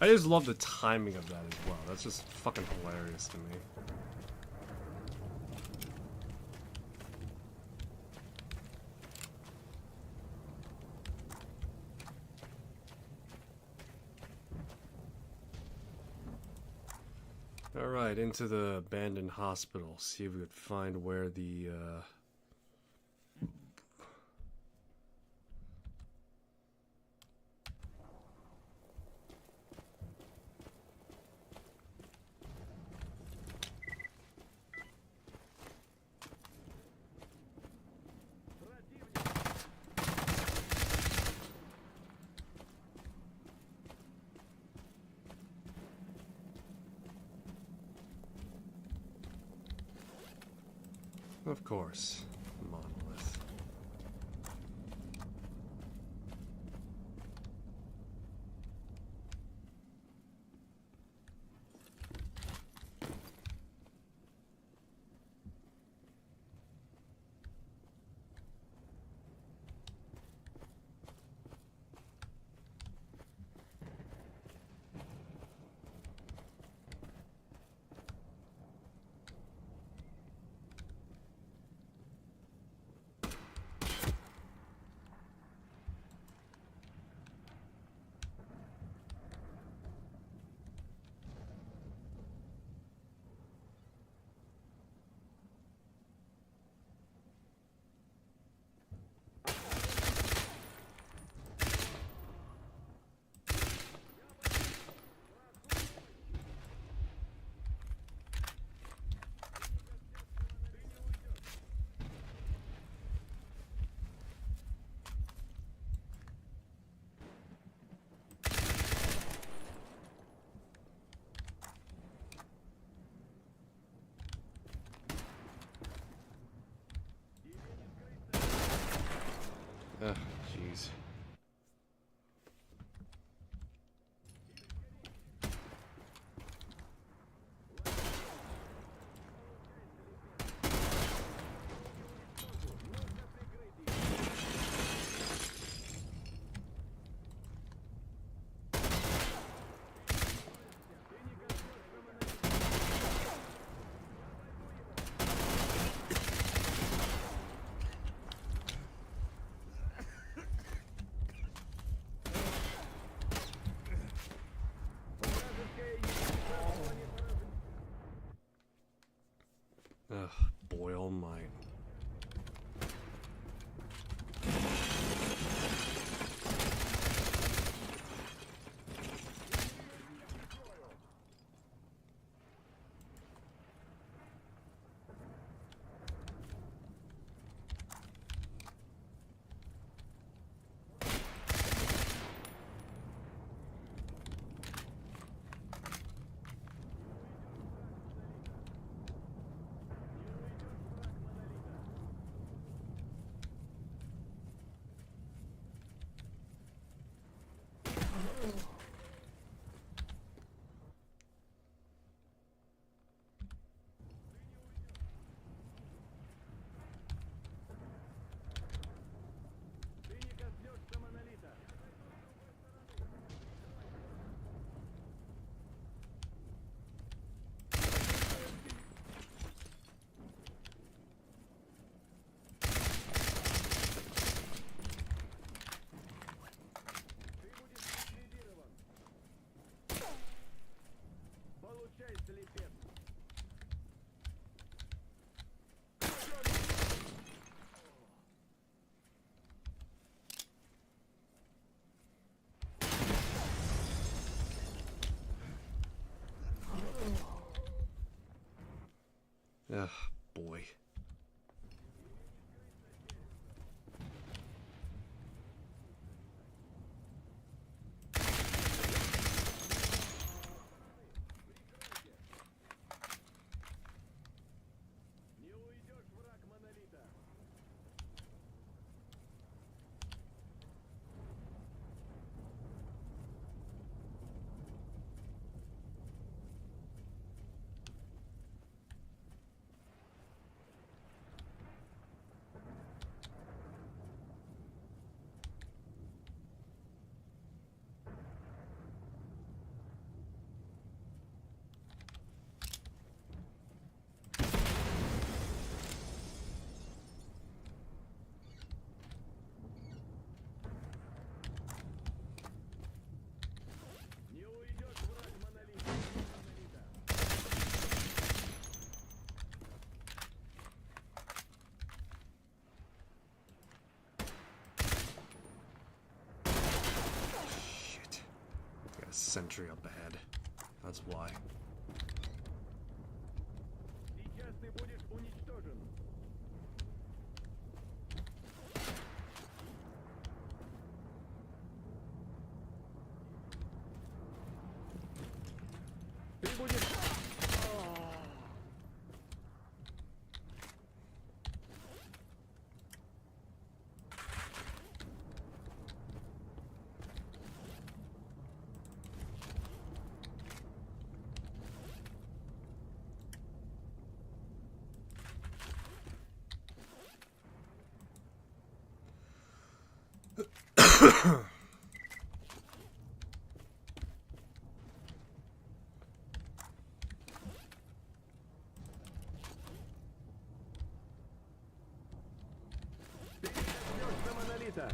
I just love the timing of that as well. That's just fucking hilarious to me. Alright, into the abandoned hospital. See if we could find where the, Of course, monolith. Ugh, jeez. Ugh, boy almighty. Ugh, boy. Не уйдешь, враг монолита. sentry up ahead. That's why. Сейчас ты будешь уничтожен. Ты будешь... До монолита.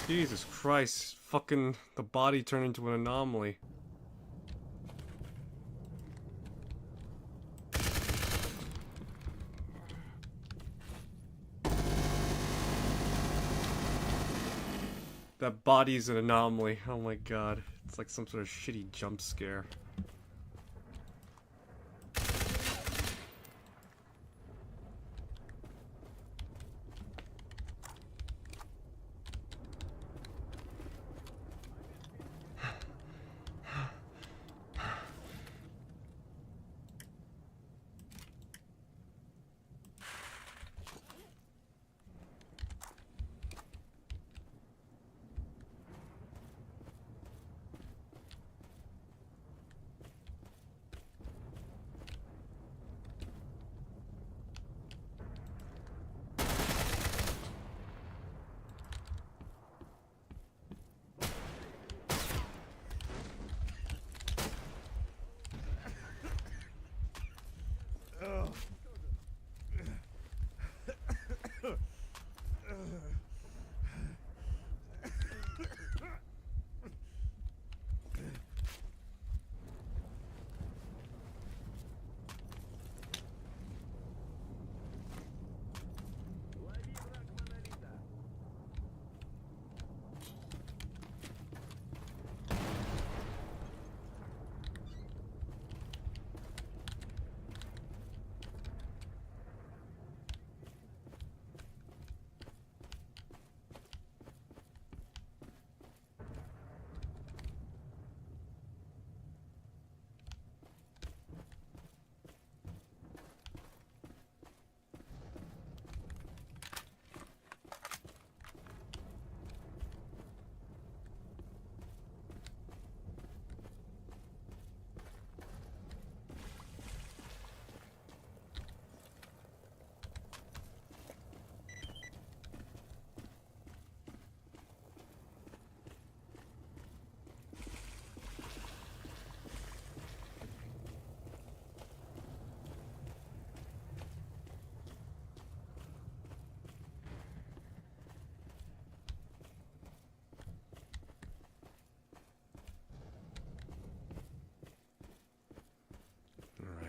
Jesus Christ, fucking the body turned into an anomaly. That body's an anomaly. Oh my god. It's like some sort of shitty jump scare.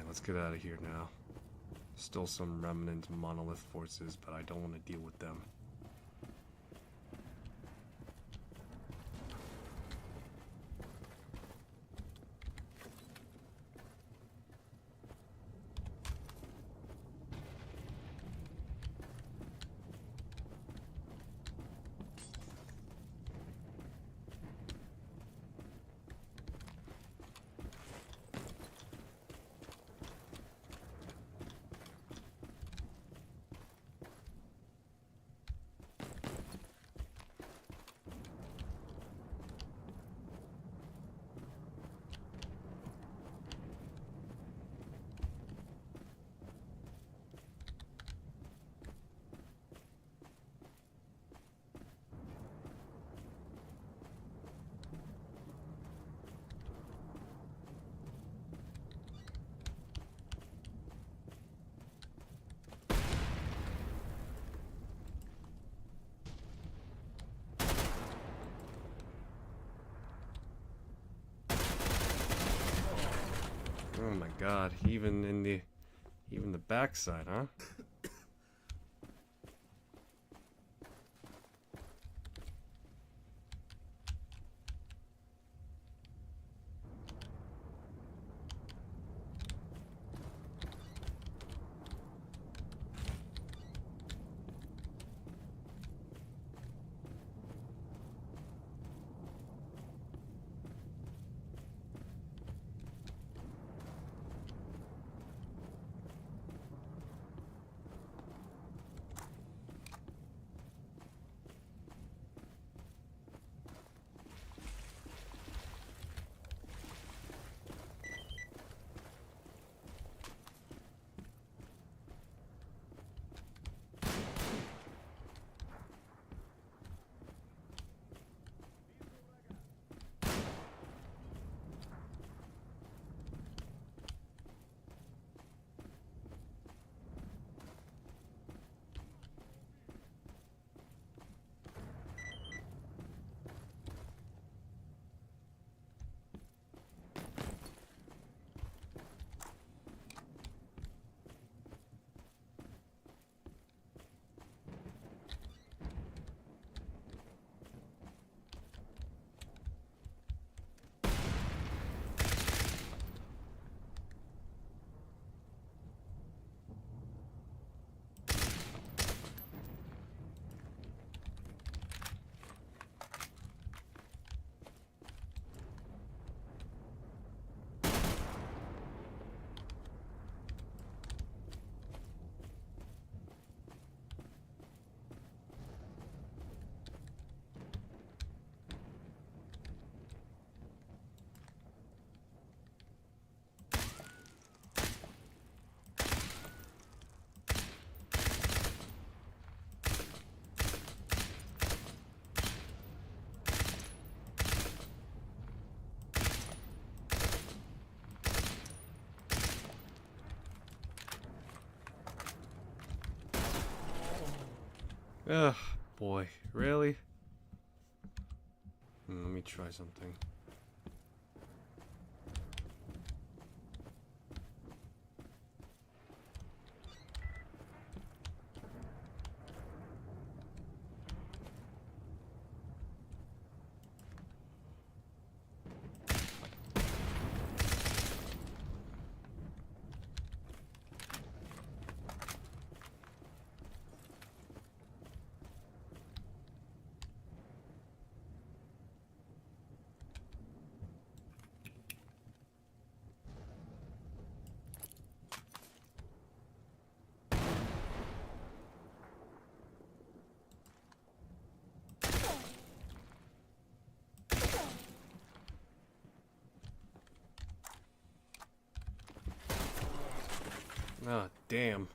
Let's get out of here now. Still some remnant monolith forces, but I don't want to deal with them. Oh my god, even the backside, huh? Ugh, boy, really? Let me try something. Ah, damn.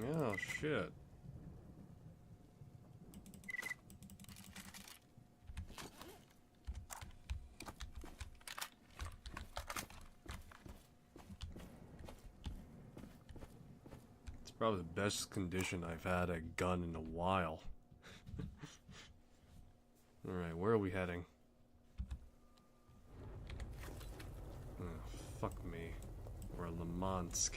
Oh, shit. It's probably the best condition I've had a gun in a while. Alright, where are we heading? Oh, fuck me. We're in Limansk.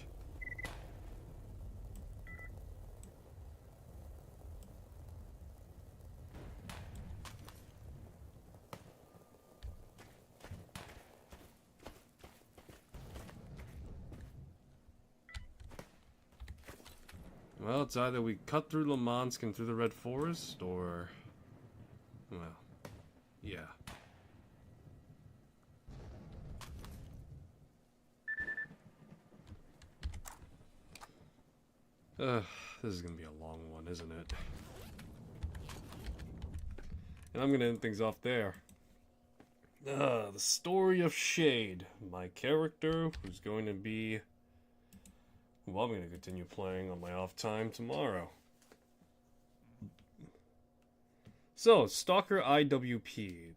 Well, it's either we cut through Lemansk and through the Red Forest, or... Well, yeah. This is gonna be a long one, isn't it? And I'm gonna end things off there. The story of Shade. My character, who's going to be... Well, I'm gonna continue playing on my off time tomorrow. So, S.T.A.L.K.E.R IWP.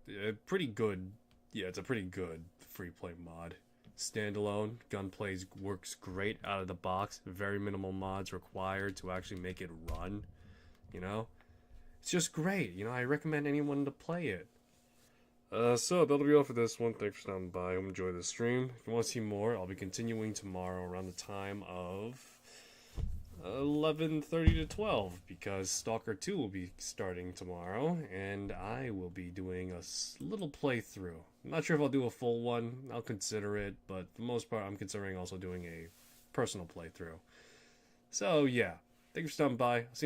Pretty good. Yeah, it's a pretty good free play mod. Standalone, gunplay works great out of the box. Very minimal mods required to actually make it run. You know? It's just great. You know, I recommend anyone to play it. So that'll be all for this one. Thanks for stopping by. Hope you enjoy the stream. If you want to see more, I'll be continuing tomorrow around the time of 11:30 to 12, because S.T.A.L.K.E.R 2 will be starting tomorrow, and I will be doing a little playthrough. I'm not sure if I'll do a full one. I'll consider it, but for the most part, I'm considering also doing a personal playthrough. So yeah, thank you for stopping by. I'll see you